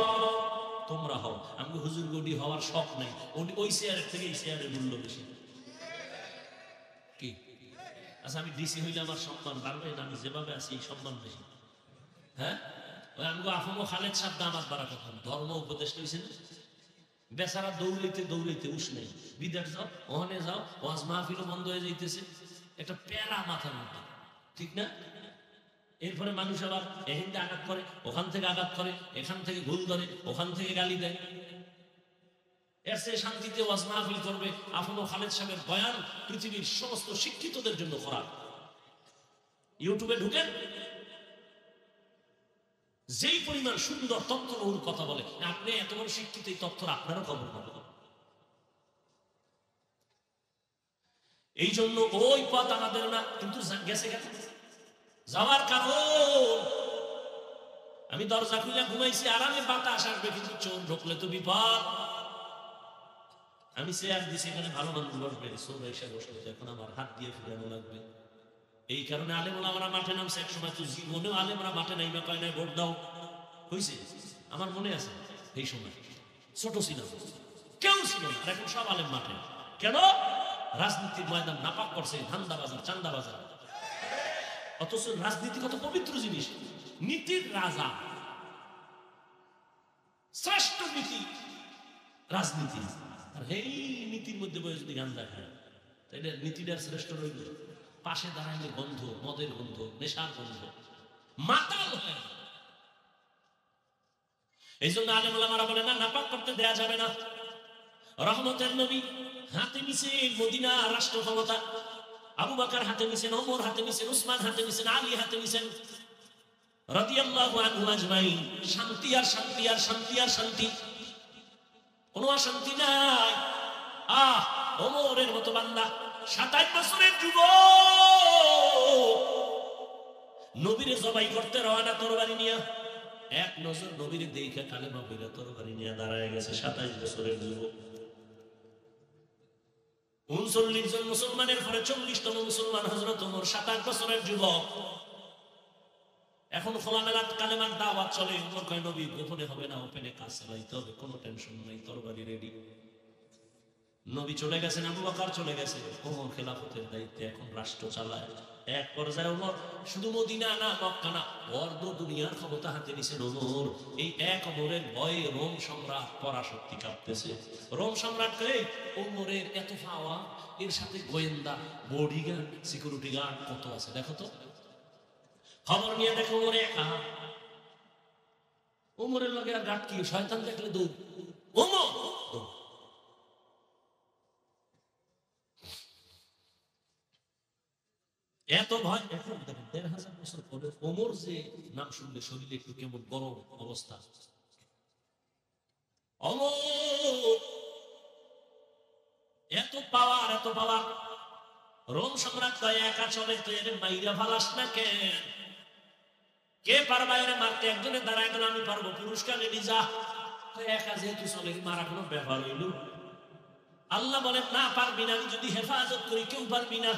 তোমরা হও। আমি হুজুর গডি হওয়ার শখ নেই, ওই চেয়ারের থেকে এই চেয়ারের মূল্য বেশি। কি আচ্ছা, আমি ডিসি হইলে আমার সম্মান বাড়বে না? আমি যেভাবে আছি এই সম্মান বেশি। হ্যাঁ, ওই আমি আফমো খালেদ সাহেব দামাত বাড়া কথা ধর্ম উপদেশ হয়েছে, বেচারা দৌড়াইতে দৌড়াইতে উস নেই। বিদেশ যাও, ওখানে যাও, ওয়াজ মাহফিলও বন্ধ হয়ে যাইতেছে, একটা প্যারা মাথার মধ্যে, ঠিক না? এরপরে মানুষ আবার এখান থেকে আঘাত করে, ওখান থেকে আঘাত করে, এখান থেকে ভুল ধরে, ওখান থেকে গালি দেয়। এর চেয়ে শান্তিতে ওয়াজ মাহফিল করবে। আফমো খালেদ সাহেবের বয়ান পৃথিবীর সমস্ত শিক্ষিতদের জন্য খারাপ। ইউটিউবে ঢুকেন, যেই পরিমাণ সুন্দর তথ্যবহুল কথা বলে, আপনি এত বড় শিক্ষিত, এই তথ্য আপনারও খবর পাবেন। এই জন্য ওই পথ আমাদের না, কিন্তু গেছে গেছে যাওয়ার কারণ আমি দরজা খুলে ঘুমাইছি, আরামে বাতাস আসবে, কিন্তু চোর ঢুকলে তো বিপদ। আমি চেয়ার দিছি, এখানে ভালো মানুষ বসবে, চোর এসে বসবে, এখন আমার হাত দিয়ে ফিরানো লাগবে। এই কারণে আলেমরা আমরা মাঠে নামছে। এক সময় তো জীবনেও আলেমরা মাঠে নাইবা কয় নাই ভোট দাও হয়েছে, আমার মনে আছে। এই সময় ছোট ছিলাম, কেউ ছিল না, আর এখন সব আলেম মাঠে। কেন? রাজনীতির ময়দান নাপাক করছে, ধান্দা বাজার, চান্দা বাজার। অথচ রাজনীতি কত পবিত্র জিনিস, নীতির রাজা, শ্রেষ্ঠ নীতি রাজনীতি। আর এই নীতির মধ্যে বয়ে যদি গান্দা খায়, তাইলে নীতিটার শ্রেষ্ঠ রইল। পাশে দাঁড়াইলে গন্ধ, মদের গন্ধ, নেশার গন্ধ, মাতাল হয়। এই জন্য আলেম ওলামারা বলে না, নাপাক করতে দেয়া যাবে না। রহমতের নবী হাতে নিছেন মদিনা রাষ্ট্র ক্ষমতা, আবু বকর হাতে নিছেন, ওমর হাতে নিছেন, উসমান হাতে নিছেন, আলী হাতে নিছেন রাদিয়াল্লাহু আনহু আজমাইন। শান্তি আর শান্তি আর শান্তি আর শান্তি, কোনো অশান্তি নাই। ওমরের মতো বান্দা, 27 বছরের যুবক, নবীরে জবাই করতে রওনা তরবারি নিয়ে। এক নজর নবীরে দেখে কালেমা পড়ে তরবারি নিয়ে দাঁড়ায় গেছে 27 বছরের যুবক। 39 জন মুসলমানের পরে 40তম মুসলমান হযরত ওমর, 27 বছরের যুবক। এখন খোলামেলা কালেমার দাওয়াত চলে। ওমর কয়, নবী গোপনে হবে না, ওপেনে কাজ চালাইতে হবে, কোনো টেনশন নাই, তরবারি রেডি। নবী চলে গেছেন, আবু বকর চলে গেছে, ওমর খেলাফতের দায়িত্বে এখন রাষ্ট্র চালায়। এক পর্যায়ে ওমর শুধু মদিনা না, মক্কা না, অর্ধ দুনিয়ার ক্ষমতা হাতে নিছেন ওমর। এই এক ওমরের ভয়ে রোম সম্রাট পরাশক্তি কাঁপতেছে। রোম সম্রাটকে ওমরের এত পাওয়া, এর সাথে গোয়েন্দা, বডিগার্ড, সিকিউরিটি গার্ড কত আছে দেখো তো। খবর নিয়ে দেখো ওমরে একা। ওমরের লগে আর গার্ড কি, শয়তান দেখলে দৌড়, ওমর। এত ভয়। এখন দেখেন 1500 বছর পরে ওমর যে নাম শুনলে শরীরে একটু কেমন গরম অবস্থা। ওমর এত পাওয়ার, এত পাওয়ার। রোম সম্রাট কয়, একা চলে তো এর মাইরা ফালাস না কেন? কে পারবা এর মারতে? একজনে দাঁড়ায় গেল, আমি পারবো, পুরস্কার রেডি, যা। একা যেহেতু চলে, মারা কোনো ব্যাপার হইল? আল্লাহ বলেন, না পারবি না, আমি যদি হেফাজত করি কেউ পারবি না।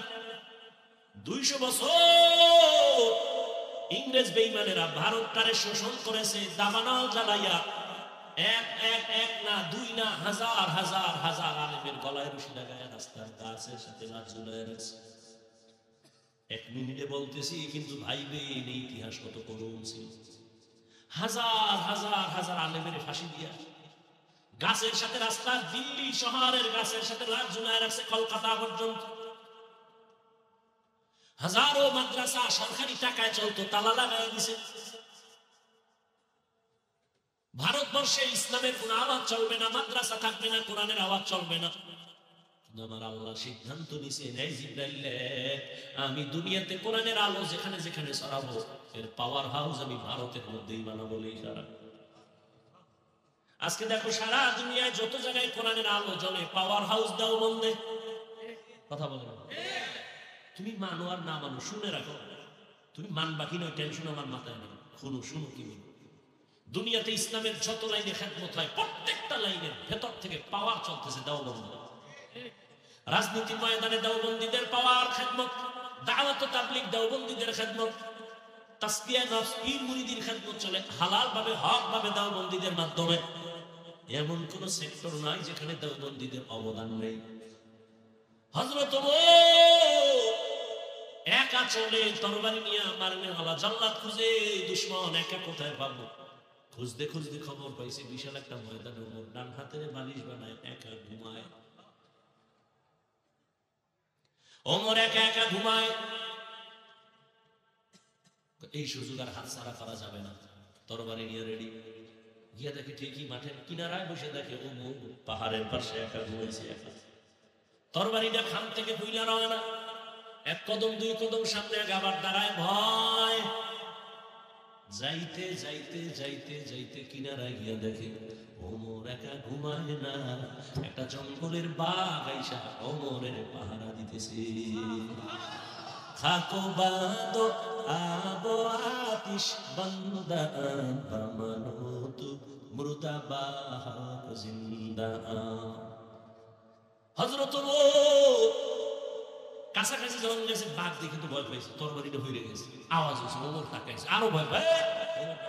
200 বছর ইংরেজ বেঈমানেরা ভারতটারে শোষণ করেছে, দাবানল জ্বালাইয়া। এক না, 2 না, হাজার হাজার হাজার আলেমের গলায় রশি লাগায় রাস্তার গাছের সাথে লাট ঝুলায় রাখছে। 1 মিনিটে বলতেছি, কিন্তু ভাইবে এই ইতিহাস কত করুণ ছিল। হাজার হাজার হাজার আলেমের ফাঁসি দিয়া গাছের সাথে, রাস্তার দিল্লি শহরের গাছের সাথে লাট ঝুলায় রাখছে, কলকাতা পর্যন্ত। হাজারো মাদ্রাসা সরকারি টাকায় চলতো, তালা লাগাই দিছে। ভারতবর্ষে ইসলামের কোন আওয়াজ চলবে না, মাদ্রাসা থাকবে না, কোরআনের আওয়াজ চলবে না। আমার আল্লাহ সিদ্ধান্ত নিছেন, এই জিবরাইল, আমি দুনিয়াতে কোরআনের আলো যেখানে যেখানে ছড়াবো, এর পাওয়ার হাউস আমি ভারতের মধ্যেই বানাবো। আজকে দেখো সারা দুনিয়ায় যত জায়গায় কোরআনের আলো জ্বলে, পাওয়ার হাউস দাও বন্ধে। কথা বলে তুমি মানো আর না মানো, শুনে রাখো। তুমি মানবা কি নয় টেনশন আমার মাথায় নেই, শুনো শুনো কি বলি। দুনিয়াতে ইসলামের যত লাইনে খেদমত হয়, প্রত্যেকটা লাইনের ভেতর থেকে পাওয়ার চলতেছে দেওবন্দ। রাজনীতির ময়দানে দেওবন্দীদের পাওয়ার খেদমত, দাওয়াত ও তাবলীগ দেওবন্দীদের খেদমত, তাসকিয়া নফস পীর মুরিদির খেদমত চলে হালাল ভাবে, হক ভাবে দেওবন্দীদের মাধ্যমে। এমন কোন সেক্টর নাই যেখানে দেওবন্দীদের অবদান নেই। হযরত একা চলে, তরবারি নিয়ে মারনে হলা, জাল্লাত খুঁজে, দুশমন একা কোথায় পাবো? খুঁজতে খুঁজতে খবর পাইছে বিশাল একটা ময়দানে ওমর ডান হাতের বালিশ বানায় একা ঘুমায়। ওমর একা একা ঘুমায়। এই সুযোগ আর হাত ছাড়া করা যাবে না। তরবারি নিয়ে রেডি গিয়া দেখে ঠিকই মাঠের কিনারায় বসে দেখে ওমর পাহাড়ের পাশে একা ঘুমাইছে। একা তরবারিটা খান থেকে ভুইলা রওনা, 1 কদম 2 কদম সামনে আবার দাঁড়ায়, ভয়। যাইতে যাইতে যাইতে যাইতে কিনারায় গিয়া দেখে ওমর একা ঘুমায় না, একটা জঙ্গলের বাঘ আইসা ওমরের পাহারা দিতেছে। থাকো বাঁধো আবো নিশ বান্দা বামানত মুর্দাবাদ জিন্দা। হযরত কাছাকাছি যখন গেছে বাঘ দেখে তো ভয় পাইছে, তরবারিটা হইরে গেছে, আওয়াজ হয়েছে, ওমর তাকাইছে, আরো ভয় পায়,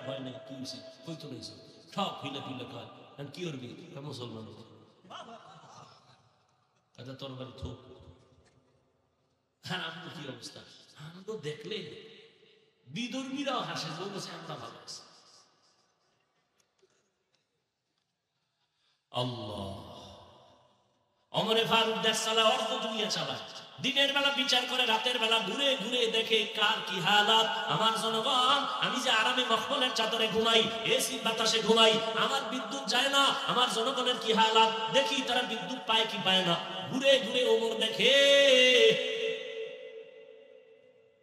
ভয় নেই, কি হয়েছে, কই তো রয়েছে, সব হিলা ফিলা কয়, কি করবি, মুসলমান কাজা তরবারি থোক। হ্যাঁ আমাদের কি অবস্থা, আমরা তো দেখলে বিদর্মীরাও হাসে, বলতেছে আমরা ভালো আছি। আল্লাহ ওমরে ফারুক দেশ চালায়, অর্ধ দুনিয়া চালায়, দিনের বেলা বিচার করে, রাতের বেলা ঘুরে ঘুরে দেখে কার কি হালাত। আমার জনগণ, আমি যে আরামে মখমলের চাদরে ঘুমাই, এসি বাতাসে ঘুমাই, আমার বিদ্যুৎ যায় না, আমার জনগণের কি হালাত দেখি, তারা বিদ্যুৎ পায় কি পায় না। ঘুরে ঘুরে ওমর দেখে,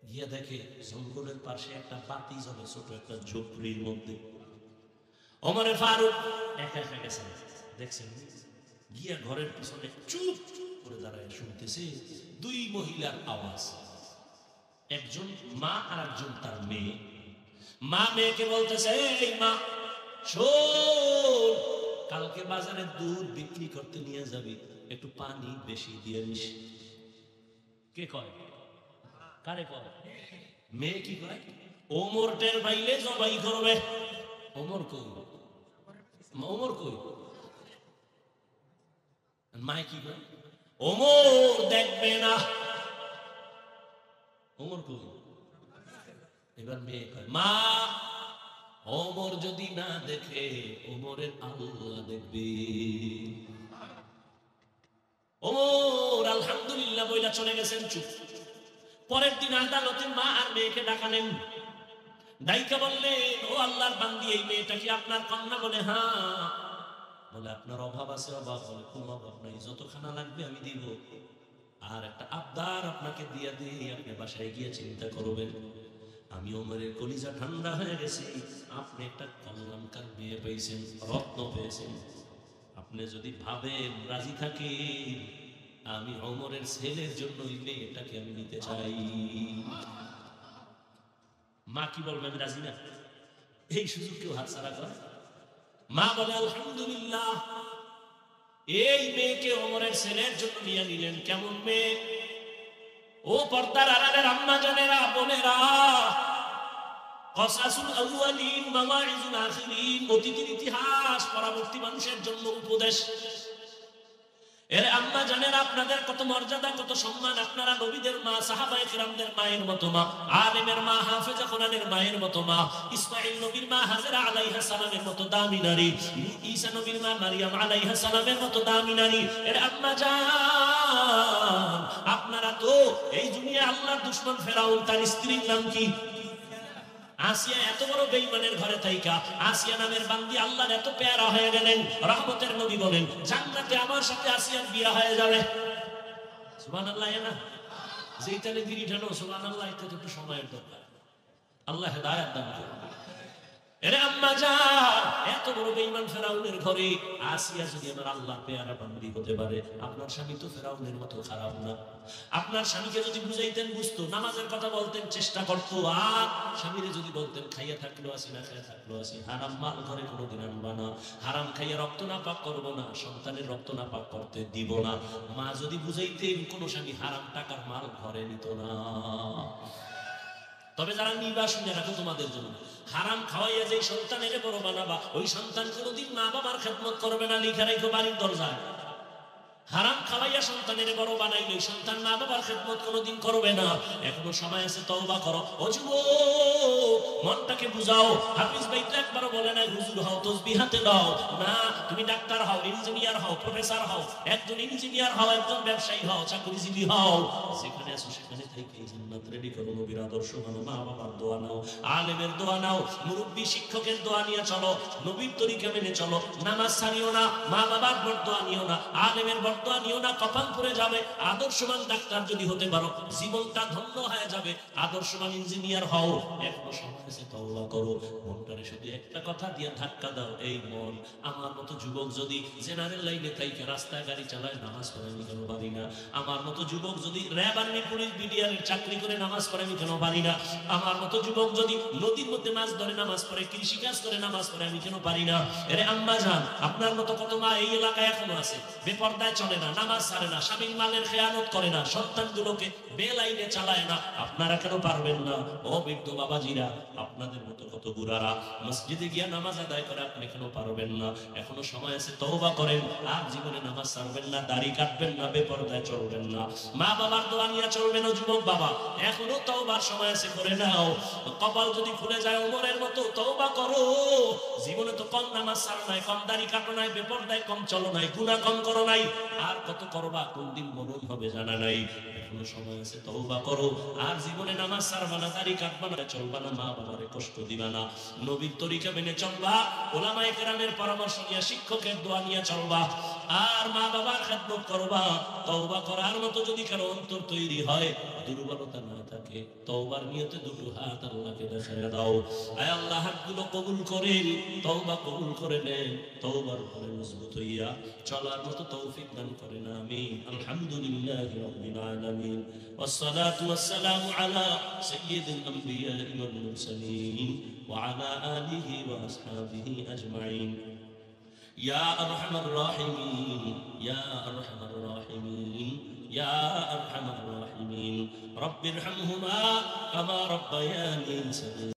গিয়া দেখে জঙ্গলের পাশে একটা বাতি জ্বলে, ছোট একটা ঝুপড়ির মধ্যে। ওমরে ফারুক একা একা গেছেন, দেখছেন, গিয়া ঘরের পিছনে চুপ করে দাঁড়ায় শুনতেছে দুই মহিলার আওয়াজ, একজন মা আর একজন তার মেয়ে। মা মেয়েকে বলতেছে, এই মা শোন, কালকে বাজারে দুধ বিক্রি করতে নিয়ে যাবি, একটু পানি বেশি দিয়ে নিস। কে কয়, কারে কয়? মেয়ে কি কয়? ওমর টের পাইলে জবাই করবে। ওমর কই, ওমর কই? মায় কি কয়? ওমর দেখবে না। ওমর কই? এবার মেয়ে কয়, মা ওমর যদি না দেখে, ওমরের আল্লাহ দেখবে। ওমর আলহামদুলিল্লাহ বইলা চলে গেছেন, চুপ। পরের দিন আদালতে মা আর মেয়েকে ডাকালেন, ডাইকা বললেন, ও আল্লাহর বান্দি, এই মেয়েটা কি আপনার কন্যা? বলে হ্যাঁ। বলে আপনার অভাব আছে? অভাব। বলে কোনো অভাব নাই, যত খানা লাগবে আমি দিব, আর একটা আবদার আপনাকে দিয়া দিই, আপনি বাসায় গিয়ে চিন্তা করবেন। আমি ওমরের কলিজা ঠান্ডা হয়ে গেছি, আপনি একটা কল্যাণকার মেয়ে পেয়েছেন, রত্ন পেয়েছেন, আপনি যদি ভাবেন রাজি থাকেন, আমি ওমরের ছেলের জন্য এই মেয়েটাকে আমি নিতে চাই। মা কি বলবে, আমি রাজি না? এই সুযোগ কেউ হাতছাড়া করে? মা বলে, আলহামদুলিল্লাহ, এই মেয়েকে ওমরের ছেলের জন্য নিয়ে নিলেন। কেমন মেয়ে? ও পর্দার আড়ালের আম্মা জানেরা, বোনেরা, কসাসুল আউয়ালিন মাওয়াইজুল আখিরিন, অতীতের ইতিহাস পরবর্তী মানুষের জন্য উপদেশ। এর আম্মা জানেরা, আপনাদের কত মর্যাদা, কত সম্মান। আপনারা নবীদের মা, সাহাবায়ে কিরামদের মায়ের মতো মা, আলেমের মা, হাফেজা কোরআনের মায়ের মতো মা, ইসমাঈল নবীর মা হাজেরা আলাইহিস সালামের মতো দামি নারী, ঈসা নবীর মা মারিয়াম আলাইহিস সালামের মতো দামি নারী। এর আম্মা জান, আপনারা তো এই দুনিয়া আল্লাহর দুশমন ফেরাউন, তার স্ত্রীর নাম কি? আসিয়া। এত বড় বেঈমানের ঘরে থাইকা আসিয়া নামের বান্দি আল্লাহর এত পেয়ারা হয়ে গেলেন। রহমতের নবী বলেন, জান্নাতে আমার সাথে আসিয়ার বিয়ে হয়ে যাবে। সুবহানাল্লাহ। না যেইটালে বিড়ি ঠানো, সুবহানাল্লাহ, এটা তো একটু সময়ের দরকার। আল্লাহ হেদায়েত দান করুন। এরে আম্মা জান, এত বড় বেঈমান ফেরাউনের ঘরে আসিয়া যদি আমার আল্লাহর পেয়ারা বান্দি হতে পারে, আপনার স্বামী তো ফেরাউনের মতো খারাপ না। আপনার স্বামীকে যদি বুঝাইতেন, বুঝতো, নামাজের কথা বলতেন, চেষ্টা করতো, আর স্বামীরে যদি বলতেন, খাইয়া থাকলো আসি, না খাইয়া থাকলো আসি, হারাম মাল ঘরে কোনোদিন আনবা না, হারাম খাইয়া রক্ত না পাক করবো না, সন্তানের রক্ত না পাক করতে দিব না, মা যদি বুঝাইতেন, কোনো স্বামী হারাম টাকার মাল ঘরে নিত না। তবে যারা নিবা, শুনে রাখো তোমাদের জন্য, হারাম খাওয়াইয়া যে সন্তানের বড় বানাবা, ওই সন্তান কোনোদিন মা বাবার খেদমত করবে না, লিখে রাখো বাড়ির দরজায়। হারাম খাওয়াইয়া সন্তানের বড় বানাইলে সন্তান মা বাবার খেদমত কোনোদিন করবে না। এখনো সময় আছে, তওবা করো। ও যুবক, মনটাকে বুঝাও। হাফিজ ভাই তো একবারও বলে না হুজুর হও, তাসবিহ হাতে দাও না। তুমি ডাক্তার হও, ইঞ্জিনিয়ার হও, প্রফেসর হও, একজন ইঞ্জিনিয়ার হও, একজন ব্যবসায়ী হও, চাকরিজীবী হও, যেখানে আছো সেখানে থেকে জান্নাত রেডি করো। নবীর আদর্শ মানো, মা বাবার দোয়া নাও, আলেমের দোয়া নাও, মুরব্বী শিক্ষকের দোয়া নিয়ে চলো, নবীর তরিকা মেনে চলো। নামাজ ছাড়িও না, মা বাবার বরদোয়া নিও না, আলেমের বরদোয়া নিও না, কপাল পড়ে যাবে। আদর্শবান ডাক্তার যদি হতে পারো, জীবনটা ধন্য হয়ে যাবে। আদর্শবান ইঞ্জিনিয়ার হও, এখনো সময় আছে তওবা করো। মনটারে শুধু একটা কথা দিয়ে ধাক্কা দাও, এই মন, আমার মতো যুবক যদি জেনারেল লাইনে থাইকে রাস্তায় গাড়ি চালায়, নামাজ পড়ে আমি কেন পারি না? আমার মতো যুবক যদি র্যাব আর্মি পুলিশ বিডিআর চাকরি করে নামাজ পড়ে আমি কেন পারি না? আমার মতো যুবক যদি নদীর মধ্যে মাছ ধরে নামাজ পড়ে, কৃষি কাজ করে নামাজ পড়ে আমি কেন পারি না? এরে আম্মা জান, আপনার মতো কত মা এই এলাকায় এখনো আছে, বেপরদায় চলে না, নামাজ ছাড়ে না, স্বামীর মালের খেয়ানত করে না, সন্তানগুলোকে বেলাইনে চালায় না, আপনারা কেন পারবেন না? ও বৃদ্ধ বাবাজিরা, আপনাদের মতো কত বুড়ারা মসজিদে গিয়া নামাজ আদায় করে, আপনি কেন পারবেন না? এখনো সময় আছে, তওবা করেন। আর জীবনে নামাজ ছাড়বেন না, দাড়ি কাটবেন না, বেপরদায় চলবেন না, মা বাবার দোয়া নিয়ে চলবেন। ও যুবক বাবা, এখনো তওবার সময় আছে, করে নাও। কপাল যদি খুলে যায় ওমরের মতো, তওবা করো। জীবনে তো কম নামাজ ছাড়ো নাই, কম দাড়ি কাটো নাই, বেপরদায় কম চলো নাই, গুনাহ কম করো নাই, আর কত করবা, কোন দিন মরণ হবে জানা নাই। এখনো সময় আছে, তওবা করো। আর জীবনে নামাজ ছাড়বা না, দাড়ি কাটবা না, চলবা না, মা বাবারে কষ্ট দিবা না, নবীর তরিকা মেনে চলবা, ওলামায়ে কেরামের পরামর্শ নিয়ে, শিক্ষকের দোয়া নিয়ে চলবা, আর মা বাবার খেদমত করবা। তওবা করার মতো যদি কারো অন্তর তৈরি হয়, দুর্বলতা না থাকে, তওবার নিয়তে দুটো হাত আল্লাহকে দেখায় দাও। আয় আল্লাহ, হাতগুলো কবুল করেন, তওবা কবুল করে নেন, তওবার উপরে মজবুত হইয়া চলার মতো তৌফিক দান করেন, আমিন। আলহামদুলিল্লাহি রাব্বিল আলামিন, ওয়াসসালাতু ওয়াসসালামু আলা সাইয়্যিদিল আমবিয়াই ওয়াল মুরসালিন ওয়া আলা আলিহি ওয়া আসহাবিহি আজমাইন। يا أرحم الراحمين، يا أرحم الراحمين، يا أرحم الراحمين، رب ارحمهما كما ربياني صغيرا.